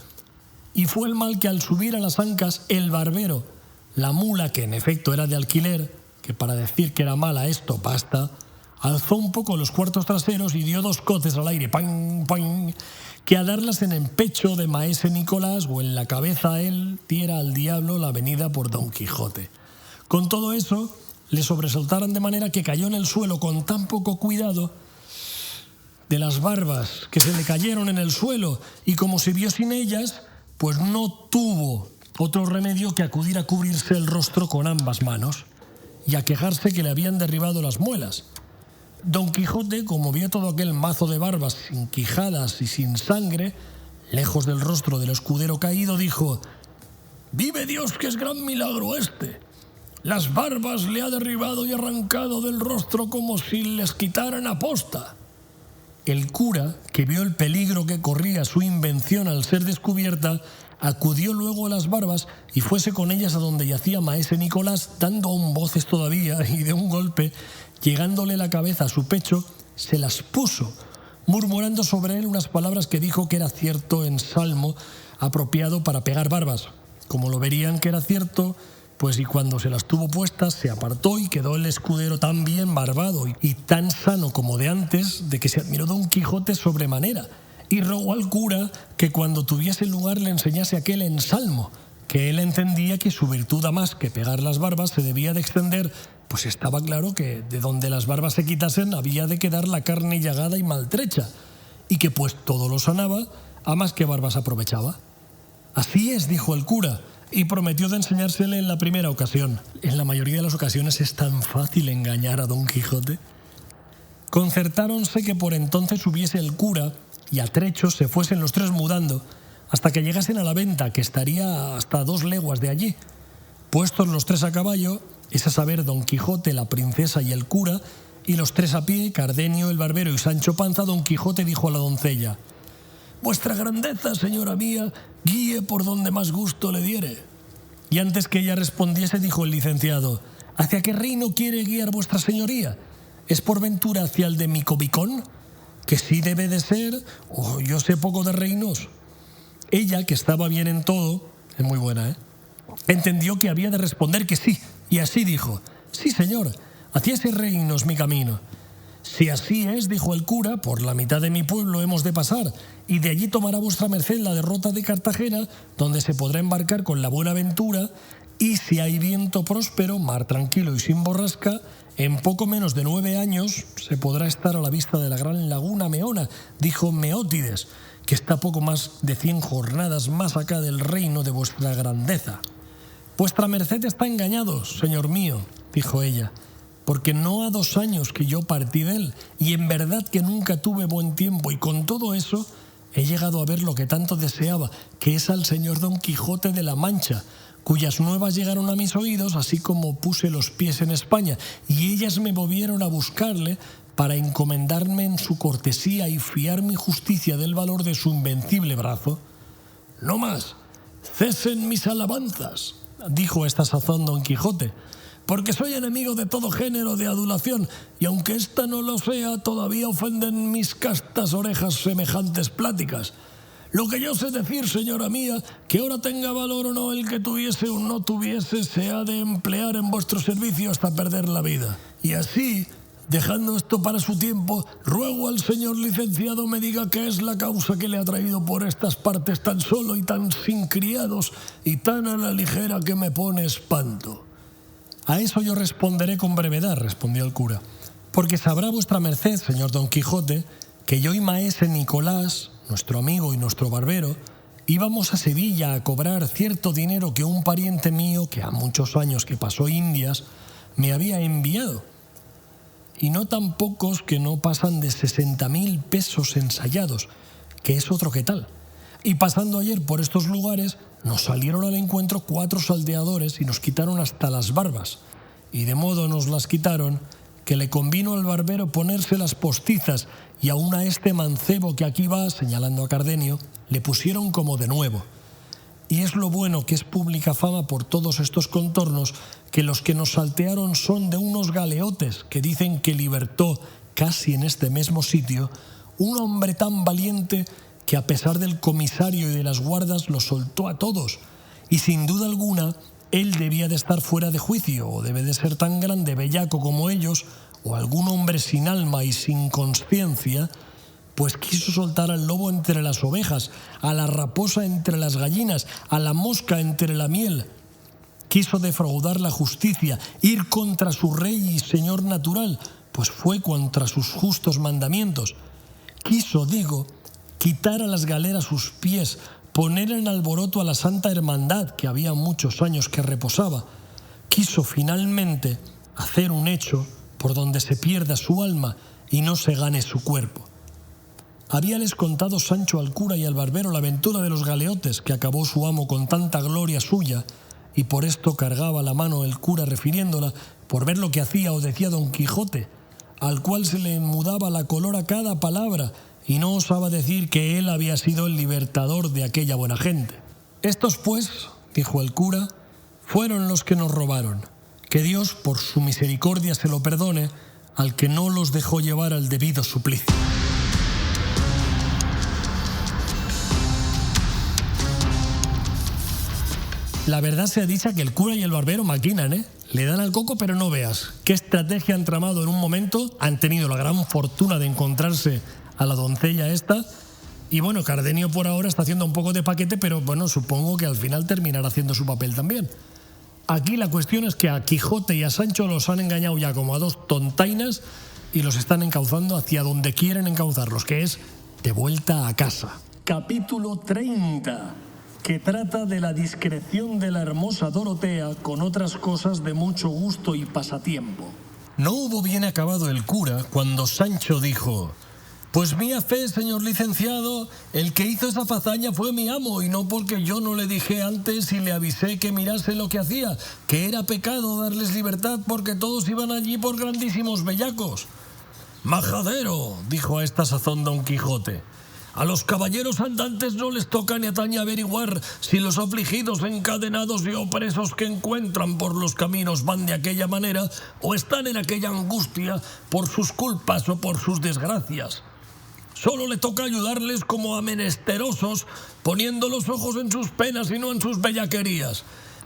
Y fue el mal que al subir a las ancas el barbero, la mula, que en efecto era de alquiler, que para decir que era mala esto basta, alzó un poco los cuartos traseros y dio dos coces al aire, ¡pam, pam!, que a darlas en el pecho de maese Nicolás o en la cabeza a él diera al diablo la venida por Don Quijote. Con todo eso, le sobresaltaron de manera que cayó en el suelo con tan poco cuidado de las barbas que se le cayeron en el suelo, y como se vio sin ellas, pues no tuvo otro remedio que acudir a cubrirse el rostro con ambas manos y a quejarse que le habían derribado las muelas. Don Quijote, como vio todo aquel mazo de barbas sin quijadas y sin sangre, lejos del rostro del escudero caído, dijo: «Vive Dios, que es gran milagro este. Las barbas le ha derribado y arrancado del rostro como si les quitaran aposta». El cura, que vio el peligro que corría su invención al ser descubierta, acudió luego a las barbas y fuese con ellas a donde yacía maese Nicolás, dando aún voces todavía, y de un golpe, llegándole la cabeza a su pecho, se las puso, murmurando sobre él unas palabras que dijo que era cierto en salmo apropiado para pegar barbas. Como lo verían que era cierto, pues y cuando se las tuvo puestas, se apartó y quedó el escudero tan bien barbado y tan sano como de antes, de que se admiró Don Quijote sobremanera, y rogó al cura que cuando tuviese lugar le enseñase aquel ensalmo, que él entendía que su virtud a más que pegar las barbas se debía de extender, pues estaba claro que de donde las barbas se quitasen había de quedar la carne llagada y maltrecha, y que pues todo lo sanaba, a más que barbas aprovechaba. «Así es», dijo el cura, y prometió de enseñársele en la primera ocasión. En la mayoría de las ocasiones es tan fácil engañar a Don Quijote. Concertáronse que por entonces subiese el cura y a trechos se fuesen los tres mudando hasta que llegasen a la venta, que estaría hasta 2 leguas de allí. Puestos los tres a caballo, es a saber Don Quijote, la princesa y el cura, y los tres a pie, Cardenio, el barbero y Sancho Panza, Don Quijote dijo a la doncella: «Vuestra grandeza, señora mía, guíe por donde más gusto le diere». Y antes que ella respondiese, dijo el licenciado: «¿Hacia qué reino quiere guiar vuestra señoría? ¿Es por ventura hacia el de Micobicón? Que sí debe de ser, o yo sé poco de reinos». Ella, que estaba bien en todo, es muy buena, entendió que había de responder que sí, y así dijo: «Sí, señor, hacia ese reino es mi camino». Si así es, dijo el cura, por la mitad de mi pueblo hemos de pasar, y de allí tomará vuestra merced la derrota de Cartagena, donde se podrá embarcar con la buena ventura, y si hay viento próspero, mar tranquilo y sin borrasca, en poco menos de 9 años se podrá estar a la vista de la gran laguna Meona, dijo Meótides, que está poco más de 100 jornadas más acá del reino de vuestra grandeza. Vuestra merced está engañado, señor mío, dijo ella, porque no ha 2 años que yo partí de él, y en verdad que nunca tuve buen tiempo, y con todo eso he llegado a ver lo que tanto deseaba, que es al señor Don Quijote de la Mancha, cuyas nuevas llegaron a mis oídos, así como puse los pies en España, y ellas me movieron a buscarle para encomendarme en su cortesía y fiar mi justicia del valor de su invencible brazo. No más, cesen mis alabanzas, dijo a esta sazón Don Quijote, porque soy enemigo de todo género de adulación, y aunque ésta no lo sea, todavía ofenden mis castas orejas semejantes pláticas. Lo que yo sé decir, señora mía, que ahora tenga valor o no el que tuviese o no tuviese, se ha de emplear en vuestro servicio hasta perder la vida. Y así, dejando esto para su tiempo, ruego al señor licenciado me diga qué es la causa que le ha traído por estas partes tan solo y tan sin criados y tan a la ligera que me pone espanto. A eso yo responderé con brevedad, respondió el cura, porque sabrá vuestra merced, señor Don Quijote, que yo y maese Nicolás, nuestro amigo y nuestro barbero, íbamos a Sevilla a cobrar cierto dinero que un pariente mío, que ha muchos años que pasó Indias, me había enviado, y no tan pocos que no pasan de 60.000 pesos ensayados, que es otro que tal. Y pasando ayer por estos lugares, nos salieron al encuentro 4 salteadores y nos quitaron hasta las barbas, y de modo nos las quitaron que le convino al barbero ponerse las postizas, y aún a este mancebo que aquí va, señalando a Cardenio, le pusieron como de nuevo. Y es lo bueno que es pública fama por todos estos contornos, que los que nos saltearon son de unos galeotes que dicen que libertó, casi en este mismo sitio, un hombre tan valiente que a pesar del comisario y de las guardas los soltó a todos, y sin duda alguna él debía de estar fuera de juicio, o debe de ser tan grande bellaco como ellos, o algún hombre sin alma y sin conciencia, pues quiso soltar al lobo entre las ovejas, a la raposa entre las gallinas, a la mosca entre la miel. Quiso defraudar la justicia, ir contra su rey y señor natural, pues fue contra sus justos mandamientos. Quiso, digo, quitar a las galeras sus pies, poner en alboroto a la Santa Hermandad, que había muchos años que reposaba. Quiso finalmente hacer un hecho por donde se pierda su alma y no se gane su cuerpo. Habíales contado Sancho al cura y al barbero la aventura de los galeotes que acabó su amo con tanta gloria suya, y por esto cargaba la mano el cura refiriéndola por ver lo que hacía o decía Don Quijote, al cual se le enmudaba la color a cada palabra y no osaba decir que él había sido el libertador de aquella buena gente. Estos pues, dijo el cura, fueron los que nos robaron. Que Dios por su misericordia se lo perdone al que no los dejó llevar al debido suplicio. La verdad sea dicha que el cura y el barbero maquinan, ¿eh? Le dan al coco, pero no veas qué estrategia han tramado en un momento. Han tenido la gran fortuna de encontrarse a la doncella esta. Y bueno, Cardenio por ahora está haciendo un poco de paquete, pero bueno, supongo que al final terminará haciendo su papel también. Aquí la cuestión es que a Quijote y a Sancho los han engañado ya como a 2 tontainas y los están encauzando hacia donde quieren encauzarlos, que es de vuelta a casa. Capítulo 30, que trata de la discreción de la hermosa Dorotea con otras cosas de mucho gusto y pasatiempo. No hubo bien acabado el cura cuando Sancho dijo: pues mía fe, señor licenciado, el que hizo esa fazaña fue mi amo, y no porque yo no le dije antes y le avisé que mirase lo que hacía, que era pecado darles libertad porque todos iban allí por grandísimos bellacos. Majadero, dijo a esta sazón Don Quijote, a los caballeros andantes no les toca ni atañe averiguar si los afligidos, encadenados y opresos que encuentran por los caminos van de aquella manera o están en aquella angustia por sus culpas o por sus desgracias. Solo le toca ayudarles como a menesterosos, poniendo los ojos en sus penas y no en sus bellaquerías.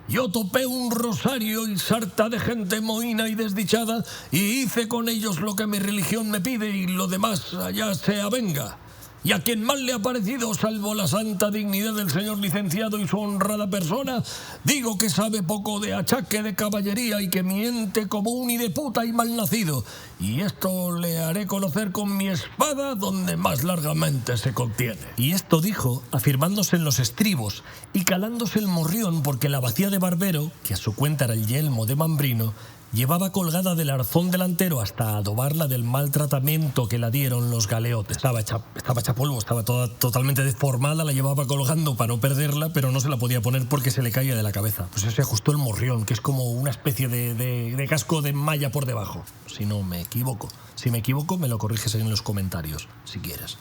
Yo topé un rosario y sarta de gente mohína y desdichada y hice con ellos lo que mi religión me pide y lo demás allá se avenga. Y a quien mal le ha parecido, salvo la santa dignidad del señor licenciado y su honrada persona, digo que sabe poco de achaque de caballería y que miente como un hideputa y malnacido. Y esto le haré conocer con mi espada donde más largamente se contiene. Y esto dijo, afirmándose en los estribos y calándose el morrión, porque la bacía de barbero, que a su cuenta era el yelmo de Mambrino, llevaba colgada del arzón delantero hasta adobarla del mal tratamiento que la dieron los galeotes. Estaba hecha polvo, estaba toda totalmente deformada, la llevaba colgando para no perderla, pero no se la podía poner porque se le caía de la cabeza. Pues eso se ajustó el morrión, que es como una especie de casco de malla por debajo, si no me equivoco. Si me equivoco, me lo corriges en los comentarios, si quieres.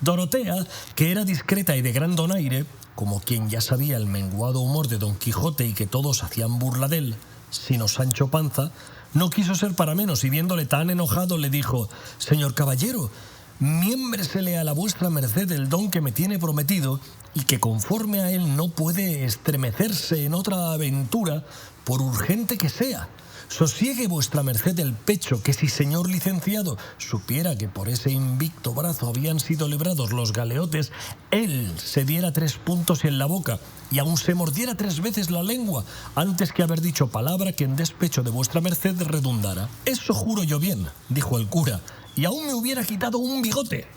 Dorotea, que era discreta y de gran donaire, como quien ya sabía el menguado humor de Don Quijote y que todos hacían burla de él, sino Sancho Panza, no quiso ser para menos y viéndole tan enojado le dijo: «Señor caballero, miémbresele a la vuestra merced el don que me tiene prometido y que conforme a él no puede estremecerse en otra aventura por urgente que sea. Sosiegue vuestra merced el pecho, que si señor licenciado supiera que por ese invicto brazo habían sido librados los galeotes, él se diera 3 puntos en la boca y aún se mordiera 3 veces la lengua antes que haber dicho palabra que en despecho de vuestra merced redundara». «Eso juro yo bien», dijo el cura, «y aún me hubiera quitado un bigote».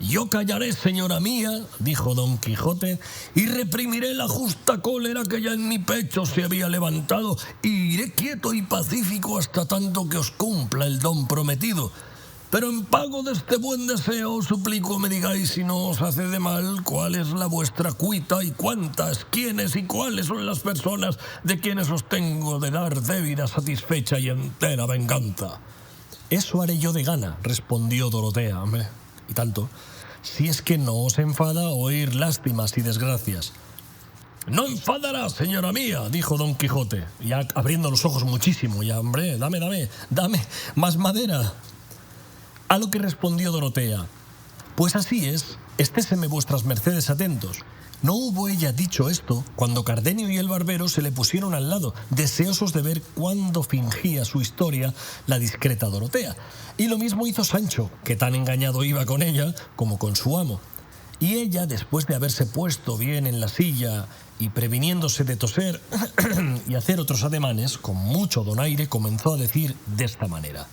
«Yo callaré, señora mía», dijo Don Quijote, «y reprimiré la justa cólera que ya en mi pecho se había levantado, y iré quieto y pacífico hasta tanto que os cumpla el don prometido. Pero en pago de este buen deseo os suplico me digáis, si no os hace de mal, cuál es la vuestra cuita y cuántas, quiénes y cuáles son las personas de quienes os tengo de dar débida, satisfecha y entera venganza». «Eso haré yo de gana», respondió Dorotea, hombre, y tanto, «si es que no os enfada oír lástimas y desgracias». «No enfadará, señora mía», dijo Don Quijote, ya abriendo los ojos muchísimo, ya, hombre, dame más madera. A lo que respondió Dorotea: «Pues así es, estéseme vuestras mercedes atentos». No hubo ella dicho esto cuando Cardenio y el barbero se le pusieron al lado, deseosos de ver cuándo fingía su historia la discreta Dorotea. Y lo mismo hizo Sancho, que tan engañado iba con ella como con su amo. Y ella, después de haberse puesto bien en la silla y previniéndose de toser y hacer otros ademanes, con mucho donaire comenzó a decir de esta manera: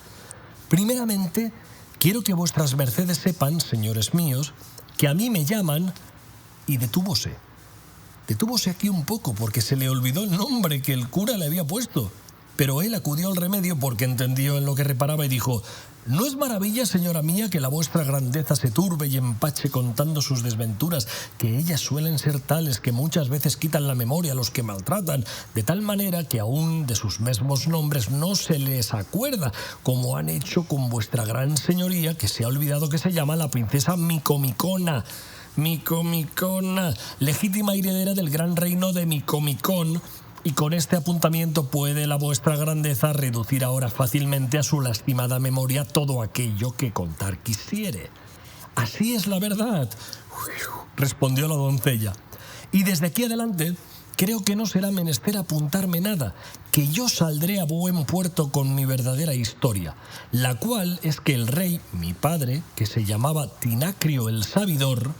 «Primeramente, quiero que vuestras mercedes sepan, señores míos, que a mí me llaman». Y detúvose aquí un poco porque se le olvidó el nombre que el cura le había puesto. Pero él acudió al remedio porque entendió en lo que reparaba y dijo: «No es maravilla, señora mía, que la vuestra grandeza se turbe y empache contando sus desventuras, que ellas suelen ser tales que muchas veces quitan la memoria a los que maltratan, de tal manera que aún de sus mismos nombres no se les acuerda, como han hecho con vuestra gran señoría, que se ha olvidado que se llama la princesa Micomicona, legítima heredera del gran reino de Micomicón, y con este apuntamiento puede la vuestra grandeza reducir ahora fácilmente a su lastimada memoria todo aquello que contar quisiere». «Así es la verdad», respondió la doncella, «y desde aquí adelante creo que no será menester apuntarme nada, que yo saldré a buen puerto con mi verdadera historia, la cual es que el rey, mi padre, que se llamaba Tinacrio el Sabidor,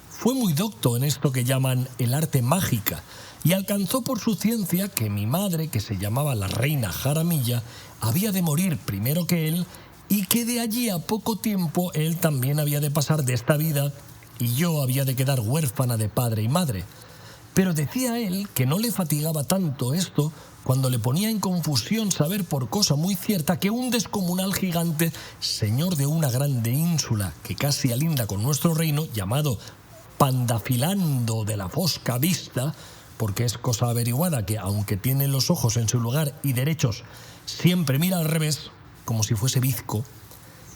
fue muy docto en esto que llaman el arte mágica, y alcanzó por su ciencia que mi madre, que se llamaba la reina Jaramilla, había de morir primero que él, y que de allí a poco tiempo él también había de pasar de esta vida, y yo había de quedar huérfana de padre y madre. Pero decía él que no le fatigaba tanto esto cuando le ponía en confusión saber por cosa muy cierta que un descomunal gigante, señor de una grande ínsula que casi alinda con nuestro reino, llamado Pandafilando de la Fosca Vista, porque es cosa averiguada que, aunque tiene los ojos en su lugar y derechos, siempre mira al revés, como si fuese bizco,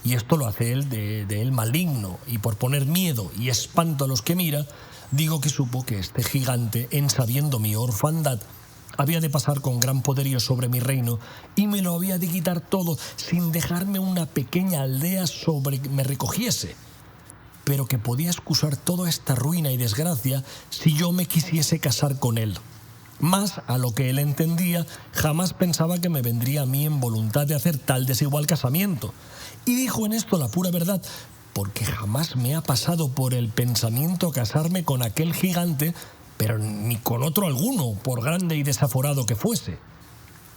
y esto lo hace él de él maligno, y por poner miedo y espanto a los que mira, digo que supo que este gigante, en sabiendo mi orfandad, había de pasar con gran poderío sobre mi reino, y me lo había de quitar todo, sin dejarme una pequeña aldea sobre que me recogiese, pero que podía excusar toda esta ruina y desgracia si yo me quisiese casar con él. Más a lo que él entendía, jamás pensaba que me vendría a mí en voluntad de hacer tal desigual casamiento. Y dijo en esto la pura verdad, porque jamás me ha pasado por el pensamiento casarme con aquel gigante, pero ni con otro alguno, por grande y desaforado que fuese.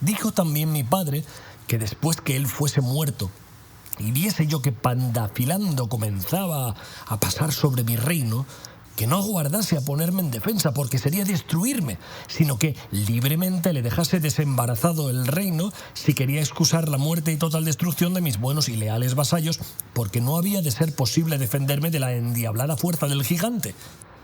Dijo también mi padre que después que él fuese muerto y viese yo que Pandafilando comenzaba a pasar sobre mi reino, que no aguardase a ponerme en defensa porque sería destruirme, sino que libremente le dejase desembarazado el reino si quería excusar la muerte y total destrucción de mis buenos y leales vasallos, porque no había de ser posible defenderme de la endiablada fuerza del gigante,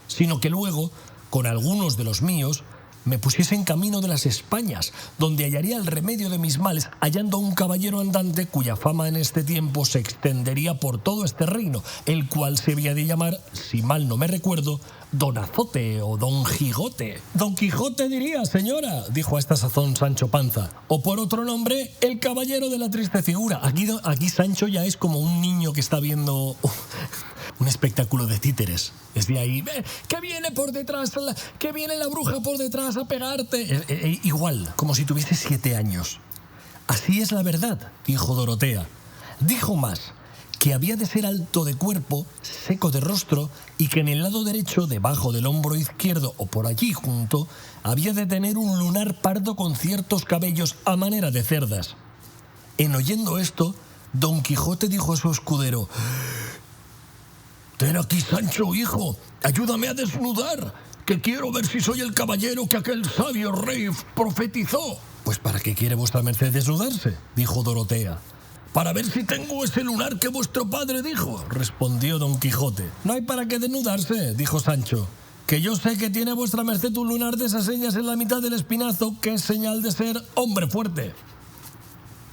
sino que luego, con algunos de los míos, me pusiese en camino de las Españas, donde hallaría el remedio de mis males, hallando a un caballero andante cuya fama en este tiempo se extendería por todo este reino, el cual se había de llamar, si mal no me recuerdo, Don Azote o Don Gigote. Don Quijote diría, señora, dijo a esta sazón Sancho Panza, o por otro nombre, el caballero de la triste figura. Aquí Sancho ya es como un niño que está viendo un espectáculo de títeres. Es de ahí, que viene por detrás, que viene la bruja por detrás a pegarte. Igual, como si tuviese 7 años. Así es la verdad, dijo Dorotea. Dijo más, que había de ser alto de cuerpo, seco de rostro, y que en el lado derecho, debajo del hombro izquierdo o por allí junto, había de tener un lunar pardo con ciertos cabellos a manera de cerdas. En oyendo esto, Don Quijote dijo a su escudero, «Ten aquí, Sancho, hijo, ayúdame a desnudar, que quiero ver si soy el caballero que aquel sabio rey profetizó». «Pues ¿para qué quiere vuestra merced desnudarse?», dijo Dorotea. «Para ver si tengo ese lunar que vuestro padre dijo», respondió Don Quijote. «No hay para qué desnudarse», dijo Sancho, «que yo sé que tiene vuestra merced un lunar de esas señas en la mitad del espinazo, que es señal de ser hombre fuerte».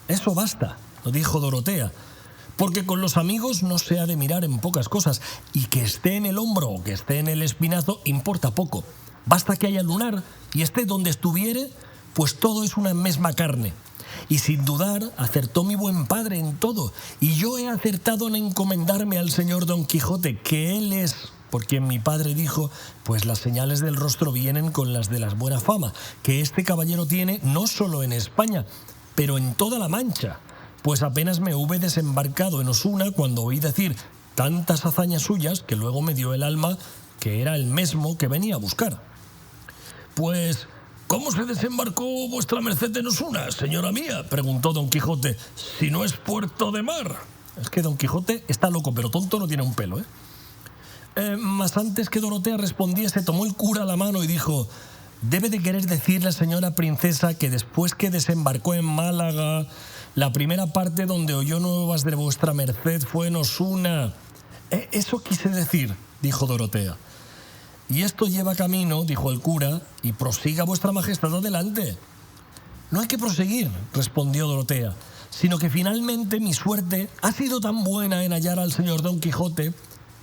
«Eso basta», dijo Dorotea, «porque con los amigos no se ha de mirar en pocas cosas, y que esté en el hombro o que esté en el espinazo importa poco. Basta que haya lunar y esté donde estuviere, pues todo es una misma carne. Y sin dudar acertó mi buen padre en todo, y yo he acertado en encomendarme al señor Don Quijote, que él es por quien mi padre dijo, pues las señales del rostro vienen con las de la buena fama, que este caballero tiene no solo en España, pero en toda la Mancha. Pues apenas me hube desembarcado en Osuna cuando oí decir tantas hazañas suyas que luego me dio el alma que era el mismo que venía a buscar». «Pues, ¿cómo se desembarcó vuestra merced en Osuna, señora mía?», preguntó Don Quijote, «si no es puerto de mar». Es que Don Quijote está loco, pero tonto no tiene un pelo, Mas antes que Dorotea respondiese, tomó el cura la mano y dijo, «Debe de querer decir la señora princesa que después que desembarcó en Málaga, la primera parte donde oyó nuevas de vuestra merced fue en Osuna». «Eso quise decir», dijo Dorotea. «Y esto lleva camino», dijo el cura, «y prosiga vuestra majestad adelante». «No hay que proseguir», respondió Dorotea, «sino que finalmente mi suerte ha sido tan buena en hallar al señor Don Quijote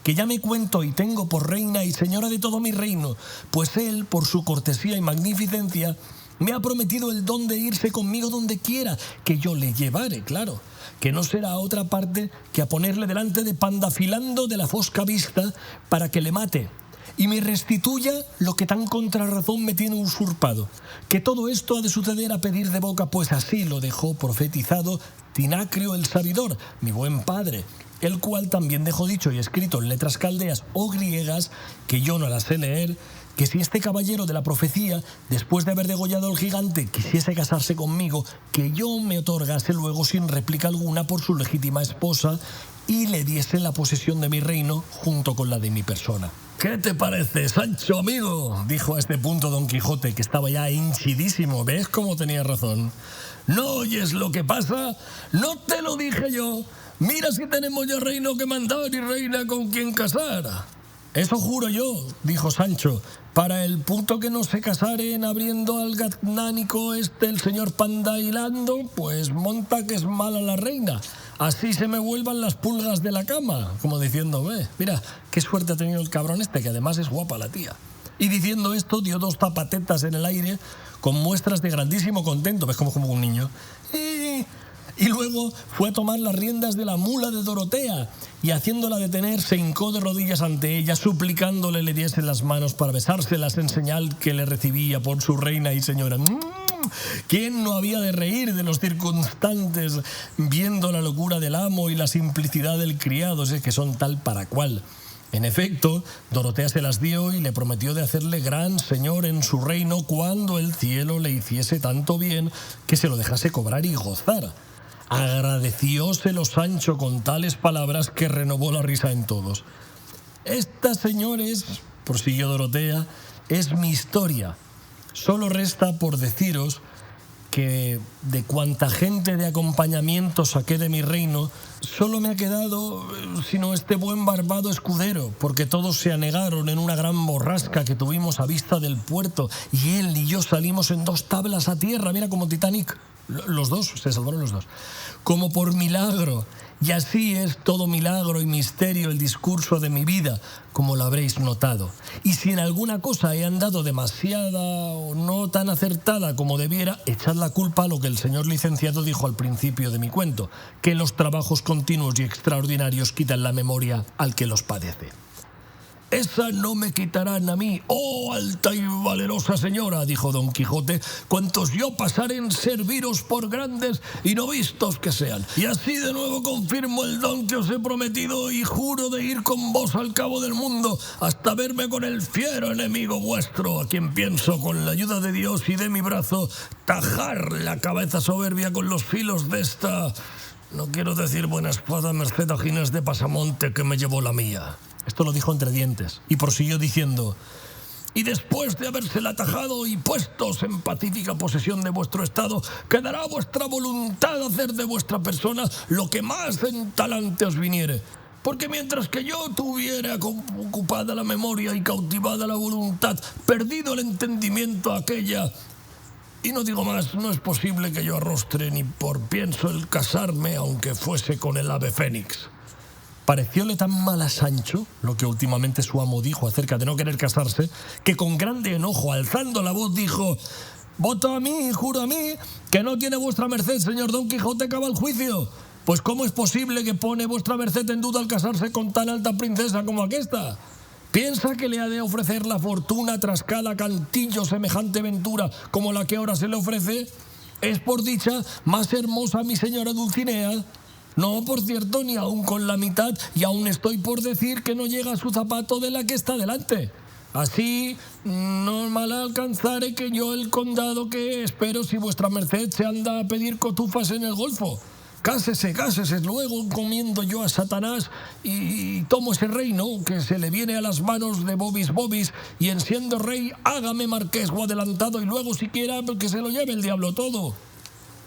que ya me cuento y tengo por reina y señora de todo mi reino, pues él, por su cortesía y magnificencia, me ha prometido el don de irse conmigo donde quiera, que yo le llevare, claro, que no será a otra parte que a ponerle delante de Pandafilando de la fosca vista para que le mate y me restituya lo que tan contra razón me tiene usurpado, que todo esto ha de suceder a pedir de boca, pues así lo dejó profetizado Tinacrio el sabidor, mi buen padre, el cual también dejó dicho y escrito en letras caldeas o griegas, que yo no las sé leer, que si este caballero de la profecía, después de haber degollado al gigante, quisiese casarse conmigo, que yo me otorgase luego sin réplica alguna por su legítima esposa y le diese la posesión de mi reino junto con la de mi persona. «¿Qué te parece, Sancho, amigo?», dijo a este punto Don Quijote, que estaba ya hinchidísimo. ¿Ves cómo tenía razón? «¿No oyes lo que pasa? ¿No te lo dije yo? Mira si tenemos ya reino que mandar y reina con quien casar». «Eso juro yo», dijo Sancho, «para el punto que no se casaren abriendo al gaznánico el señor Pandafilando, pues monta que es mala la reina. Así se me vuelvan las pulgas de la cama», como diciendo, mira, qué suerte ha tenido el cabrón este, que además es guapa la tía. Y diciendo esto, dio 2 zapatetas en el aire con muestras de grandísimo contento, ves como un niño. Y luego fue a tomar las riendas de la mula de Dorotea y haciéndola detener se hincó de rodillas ante ella, suplicándole le diese las manos para besárselas en señal que le recibía por su reina y señora. ¿Quién no había de reír de los circunstantes viendo la locura del amo y la simplicidad del criado? Es que son tal para cual. En efecto, Dorotea se las dio y le prometió de hacerle gran señor en su reino cuando el cielo le hiciese tanto bien que se lo dejase cobrar y gozar. Agradecióselo Sancho con tales palabras que renovó la risa en todos. Esta, señores, prosiguió Dorotea, es mi historia. Solo resta por deciros que de cuanta gente de acompañamiento saqué de mi reino, solo me ha quedado sino este buen barbado escudero, porque todos se anegaron en una gran borrasca que tuvimos a vista del puerto, y él y yo salimos en 2 tablas a tierra, mira como Titanic. Los dos, se salvaron los dos. Como por milagro. Y así es todo milagro y misterio el discurso de mi vida, como lo habréis notado. Y si en alguna cosa he andado demasiada o no tan acertada como debiera, echad la culpa a lo que el señor licenciado dijo al principio de mi cuento, que los trabajos continuos y extraordinarios quitan la memoria al que los padece. Esa no me quitarán a mí, oh alta y valerosa señora, dijo Don Quijote, cuantos yo pasaré en serviros por grandes y no vistos que sean. Y así de nuevo confirmo el don que os he prometido y juro de ir con vos al cabo del mundo hasta verme con el fiero enemigo vuestro, a quien pienso con la ayuda de Dios y de mi brazo tajar la cabeza soberbia con los filos de esta, no quiero decir buena espada, merced a Ginés de Pasamonte que me llevó la mía. Esto lo dijo entre dientes y prosiguió diciendo: y después de habérsela atajado y puestos en pacífica posesión de vuestro estado, quedará vuestra voluntad hacer de vuestra persona lo que más en talante os viniere. Porque mientras que yo tuviera ocupada la memoria y cautivada la voluntad, perdido el entendimiento aquella, y no digo más, no es posible que yo arrostre ni por pienso el casarme, aunque fuese con el ave fénix. Parecióle tan mal a Sancho lo que últimamente su amo dijo acerca de no querer casarse, que con grande enojo, alzando la voz, dijo: voto a mí, juro a mí, que no tiene vuestra merced, señor Don Quijote, cabal juicio. Pues ¿cómo es posible que pone vuestra merced en duda al casarse con tan alta princesa como aquesta? ¿Piensa que le ha de ofrecer la fortuna tras cada cantillo semejante ventura como la que ahora se le ofrece? Es por dicha más hermosa mi señora Dulcinea. No, por cierto, ni aún con la mitad, y aún estoy por decir que no llega a su zapato de la que está delante. Así no mal alcanzare que yo el condado que espero si vuestra merced se anda a pedir cotufas en el golfo. Cásese luego, encomiendo yo a Satanás y tomo ese reino que se le viene a las manos de Bobis, y en siendo rey hágame marqués o adelantado, y luego siquiera que se lo lleve el diablo todo.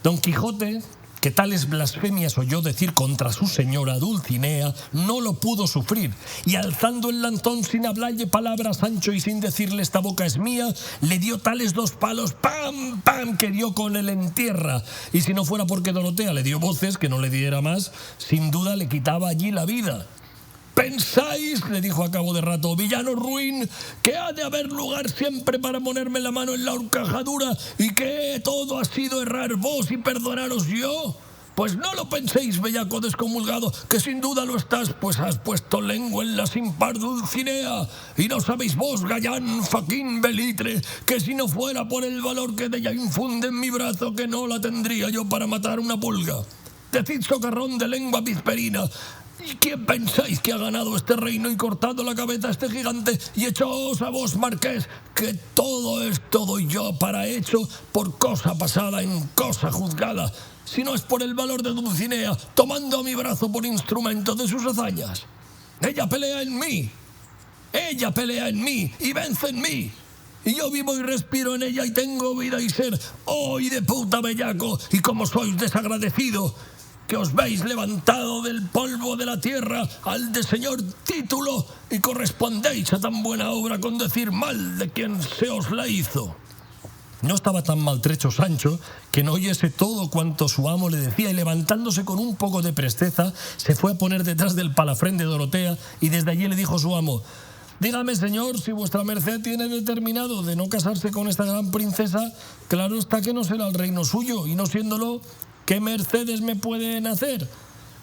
Don Quijote, que tales blasfemias oyó decir contra su señora Dulcinea, no lo pudo sufrir, y alzando el lanzón sin hablarle palabra a Sancho y sin decirle esta boca es mía, le dio tales 2 palos, ¡pam, pam!, que dio con él en tierra, y si no fuera porque Dorotea le dio voces, que no le diera más, sin duda le quitaba allí la vida. ¿Pensáis, le dijo a cabo de rato, villano ruin, que ha de haber lugar siempre para ponerme la mano en la horcajadura y que todo ha sido errar vos y perdonaros yo? Pues no lo penséis, bellaco descomulgado, que sin duda lo estás, pues has puesto lengua en la sin par Dulcinea, y no sabéis vos, gallán, faquín, belitre, que si no fuera por el valor que de ella infunde en mi brazo, que no la tendría yo para matar una pulga. Decid, socarrón de lengua pisperina, ¿y quién pensáis que ha ganado este reino y cortado la cabeza a este gigante y hechoos a vos, marqués, que todo esto doy yo para hecho por cosa pasada en cosa juzgada, si no es por el valor de Dulcinea, tomando a mi brazo por instrumento de sus hazañas? Ella pelea en mí y vence en mí. Y yo vivo y respiro en ella y tengo vida y ser. ¡Oh, y de puta bellaco! Y como sois desagradecido, que os veis levantado del polvo de la tierra al de señor título y correspondéis a tan buena obra con decir mal de quien se os la hizo. No estaba tan maltrecho Sancho que no oyese todo cuanto su amo le decía, y levantándose con un poco de presteza se fue a poner detrás del palafrén de Dorotea, y desde allí le dijo su amo: dígame, señor, si vuestra merced tiene determinado de no casarse con esta gran princesa, claro está que no será el reino suyo, y no siéndolo, ¿Qué mercedes me pueden hacer?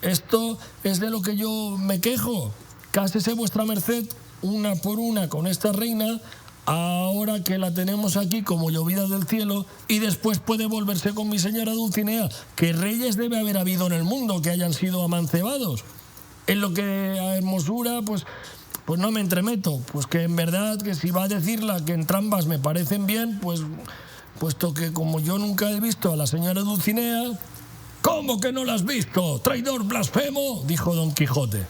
Esto es de lo que yo me quejo. Cásese vuestra merced una por una con esta reina, ahora que la tenemos aquí como llovida del cielo, y después puede volverse con mi señora Dulcinea, que reyes debe haber habido en el mundo que hayan sido amancebados. En lo que a hermosura, pues no me entremeto, pues que en verdad que si va a decirla que entrambas me parecen bien, pues puesto que como yo nunca he visto a la señora Dulcinea... ¿Cómo que no la has visto, traidor blasfemo?, dijo Don Quijote.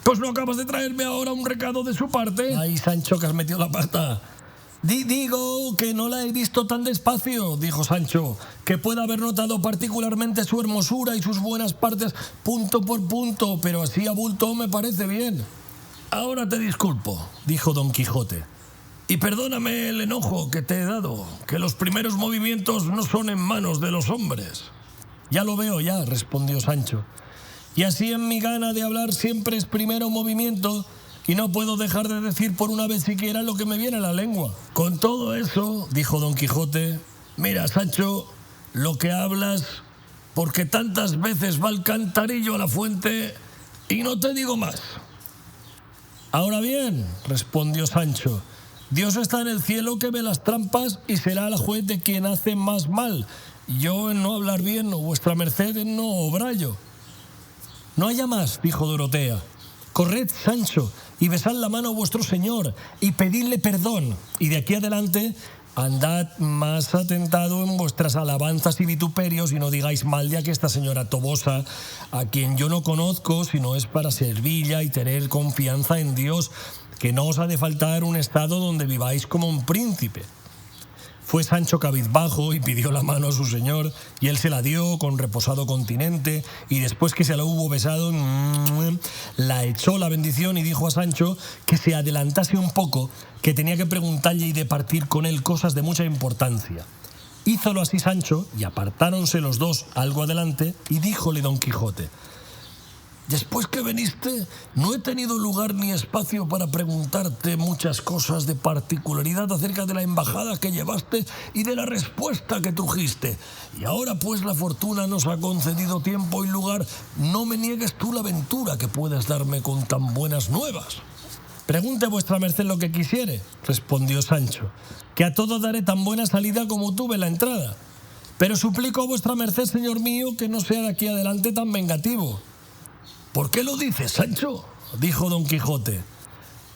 Pues no acabas de traerme ahora un recado de su parte. Ay, Sancho, que has metido la pata. Digo que no la he visto tan despacio, dijo Sancho, que pueda haber notado particularmente su hermosura y sus buenas partes punto por punto, pero así a bulto me parece bien. Ahora te disculpo, dijo Don Quijote, y perdóname el enojo que te he dado, que los primeros movimientos no son en manos de los hombres. Ya lo veo ya, respondió Sancho, y así en mi gana de hablar siempre es primero movimiento, y no puedo dejar de decir por una vez siquiera lo que me viene a la lengua. Con todo eso, dijo Don Quijote, mira, Sancho, lo que hablas, porque tantas veces va el cantarillo a la fuente, y no te digo más. Ahora bien, respondió Sancho, Dios está en el cielo que ve las trampas y será la juez de quien hace más mal. Yo en no hablar bien, o vuestra merced en no obrallo. No haya más, dijo Dorotea. Corred, Sancho, y besad la mano a vuestro señor, y pedidle perdón, y de aquí adelante andad más atentado en vuestras alabanzas y vituperios, y no digáis mal de aquesta señora Tobosa, a quien yo no conozco, sino es para servilla y tener confianza en Dios, que no os ha de faltar un estado donde viváis como un príncipe. Fue Sancho cabizbajo y pidió la mano a su señor, y él se la dio con reposado continente, y después que se la hubo besado, la echó la bendición y dijo a Sancho que se adelantase un poco, que tenía que preguntarle y departir con él cosas de mucha importancia. Hízolo así Sancho, y apartáronse los dos algo adelante, y díjole Don Quijote: después que viniste, no he tenido lugar ni espacio para preguntarte muchas cosas de particularidad acerca de la embajada que llevaste y de la respuesta que trujiste. Y ahora pues la fortuna nos ha concedido tiempo y lugar, no me niegues tú la ventura que puedas darme con tan buenas nuevas. Pregunte vuestra merced lo que quisiere, respondió Sancho, que a todo daré tan buena salida como tuve la entrada. Pero suplico a vuestra merced, señor mío, que no sea de aquí adelante tan vengativo. ¿Por qué lo dices, Sancho?, dijo Don Quijote.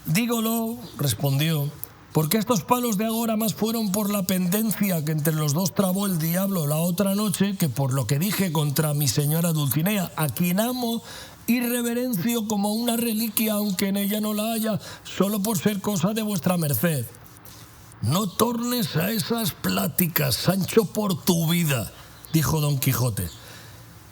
Dígolo, respondió, porque estos palos de agora más fueron por la pendencia que entre los dos trabó el diablo la otra noche que por lo que dije contra mi señora Dulcinea, a quien amo y reverencio como una reliquia, aunque en ella no la haya, solo por ser cosa de vuestra merced. No tornes a esas pláticas, Sancho, por tu vida, dijo Don Quijote,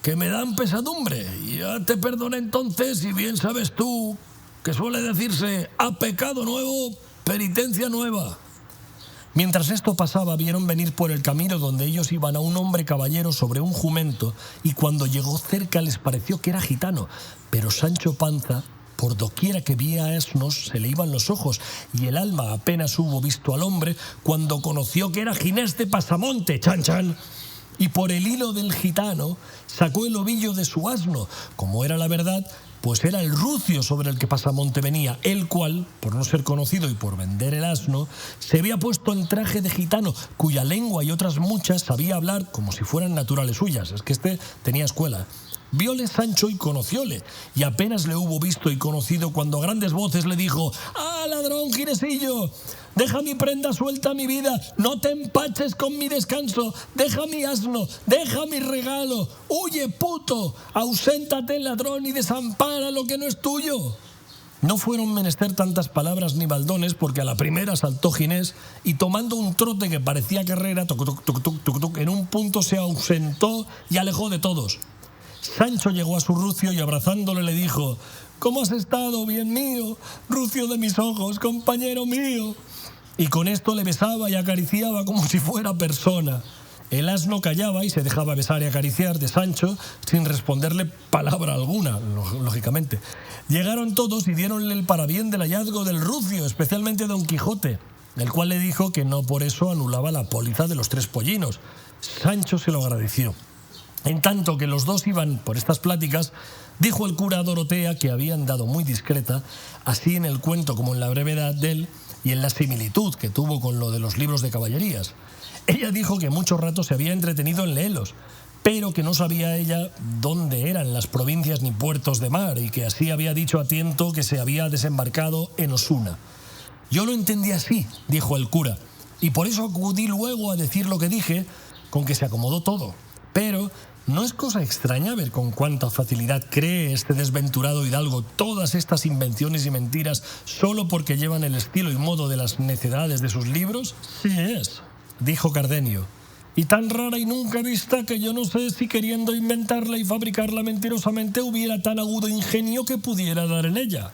que me dan pesadumbre. Ya te perdoné entonces, y bien sabes tú que suele decirse: a pecado nuevo, penitencia nueva. Mientras esto pasaba, vieron venir por el camino donde ellos iban a un hombre caballero sobre un jumento, y cuando llegó cerca les pareció que era gitano, pero Sancho Panza, por doquiera que veía asnos, se le iban los ojos, y el alma apenas hubo visto al hombre cuando conoció que era Ginés de Pasamonte, chan chan. Y por el hilo del gitano sacó el ovillo de su asno, como era la verdad, pues era el rucio sobre el que Pasamonte venía, el cual, por no ser conocido y por vender el asno, se había puesto en traje de gitano, cuya lengua y otras muchas sabía hablar como si fueran naturales suyas. Es que este tenía escuela. Viole Sancho y conocióle, y apenas le hubo visto y conocido cuando a grandes voces le dijo: ¡ah, ladrón Ginesillo! Deja mi prenda suelta, mi vida, no te empaches con mi descanso, deja mi asno, deja mi regalo, huye, puto, auséntate, ladrón, y desampara lo que no es tuyo. No fueron menester tantas palabras ni baldones, porque a la primera saltó Ginés y, tomando un trote que parecía carrera, tuc, tuc, tuc, tuc, tuc, tuc, en un punto se ausentó y alejó de todos. Sancho llegó a su rucio y abrazándole le dijo: ¿cómo has estado, bien mío, rucio de mis ojos, compañero mío? Y con esto le besaba y acariciaba como si fuera persona. El asno callaba y se dejaba besar y acariciar de Sancho sin responderle palabra alguna, lógicamente. Llegaron todos y diéronle el parabién del hallazgo del rucio, especialmente Don Quijote, el cual le dijo que no por eso anulaba la póliza de los 3 pollinos. Sancho se lo agradeció. En tanto que los dos iban por estas pláticas, dijo el cura a Dorotea que había andado muy discreta, así en el cuento como en la brevedad de él y en la similitud que tuvo con lo de los libros de caballerías. Ella dijo que mucho rato se había entretenido en leerlos, pero que no sabía ella dónde eran las provincias ni puertos de mar, y que así había dicho a tiento que se había desembarcado en Osuna. Yo lo entendí así, dijo el cura, y por eso acudí luego a decir lo que dije, con que se acomodó todo. Pero no es cosa extraña ver con cuánta facilidad cree este desventurado hidalgo todas estas invenciones y mentiras solo porque llevan el estilo y modo de las necedades de sus libros. Sí es, dijo Cardenio, y tan rara y nunca vista que yo no sé si queriendo inventarla y fabricarla mentirosamente hubiera tan agudo ingenio que pudiera dar en ella.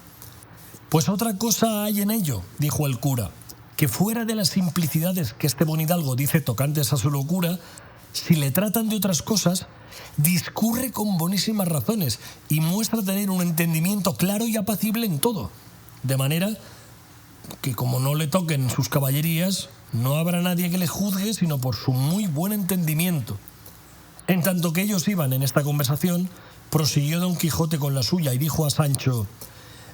Pues otra cosa hay en ello, dijo el cura, que fuera de las simplicidades que este buen hidalgo dice tocantes a su locura, si le tratan de otras cosas, discurre con bonísimas razones y muestra tener un entendimiento claro y apacible en todo, de manera que como no le toquen sus caballerías, no habrá nadie que le juzgue sino por su muy buen entendimiento. En tanto que ellos iban en esta conversación, prosiguió Don Quijote con la suya y dijo a Sancho: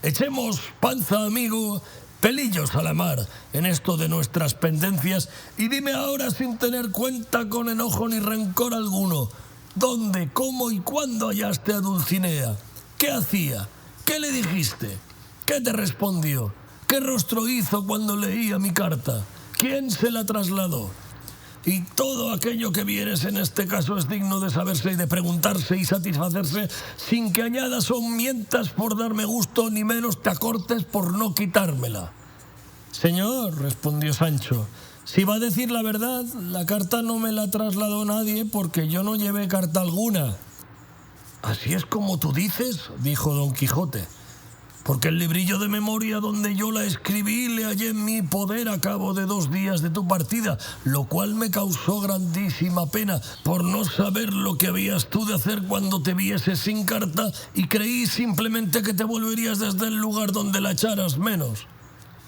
«Echemos panza, amigo, pelillos a la mar en esto de nuestras pendencias, y dime ahora sin tener cuenta con enojo ni rencor alguno, ¿dónde, cómo y cuándo hallaste a Dulcinea? ¿Qué hacía? ¿Qué le dijiste? ¿Qué te respondió? ¿Qué rostro hizo cuando leía mi carta? ¿Quién se la trasladó? Y todo aquello que vienes en este caso es digno de saberse y de preguntarse y satisfacerse, sin que añadas o mientas por darme gusto, ni menos te acortes por no quitármela». «Señor», respondió Sancho, «si va a decir la verdad, la carta no me la trasladó nadie porque yo no llevé carta alguna». «Así es como tú dices», dijo Don Quijote, «porque el librillo de memoria donde yo la escribí le hallé en mi poder a cabo de 2 días de tu partida, lo cual me causó grandísima pena por no saber lo que habías tú de hacer cuando te vieses sin carta, y creí simplemente que te volverías desde el lugar donde la echaras menos».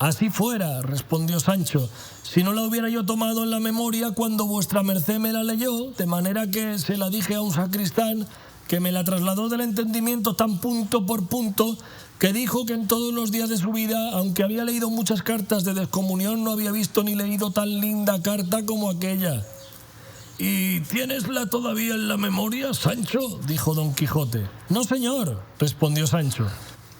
«Así fuera», respondió Sancho, «si no la hubiera yo tomado en la memoria cuando vuestra merced me la leyó, de manera que se la dije a un sacristán, que me la trasladó del entendimiento tan punto por punto, que dijo que en todos los días de su vida, aunque había leído muchas cartas de descomunión, no había visto ni leído tan linda carta como aquella». «¿Y tienesla todavía en la memoria, Sancho?», dijo Don Quijote. «No, señor», respondió Sancho,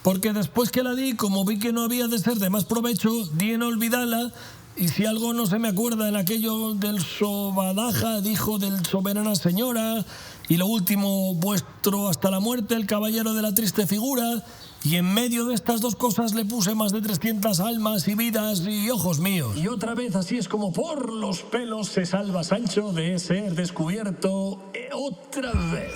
«porque después que la di, como vi que no había de ser de más provecho, di en olvidarla, y si algo no se me acuerda en aquello del sobadaja, dijo del soberana señora, y lo último, vuestro hasta la muerte, el caballero de la triste figura, y en medio de estas 2 cosas le puse más de 300 almas y vidas y ojos míos». Y otra vez así es como por los pelos se salva Sancho de ser descubierto otra vez.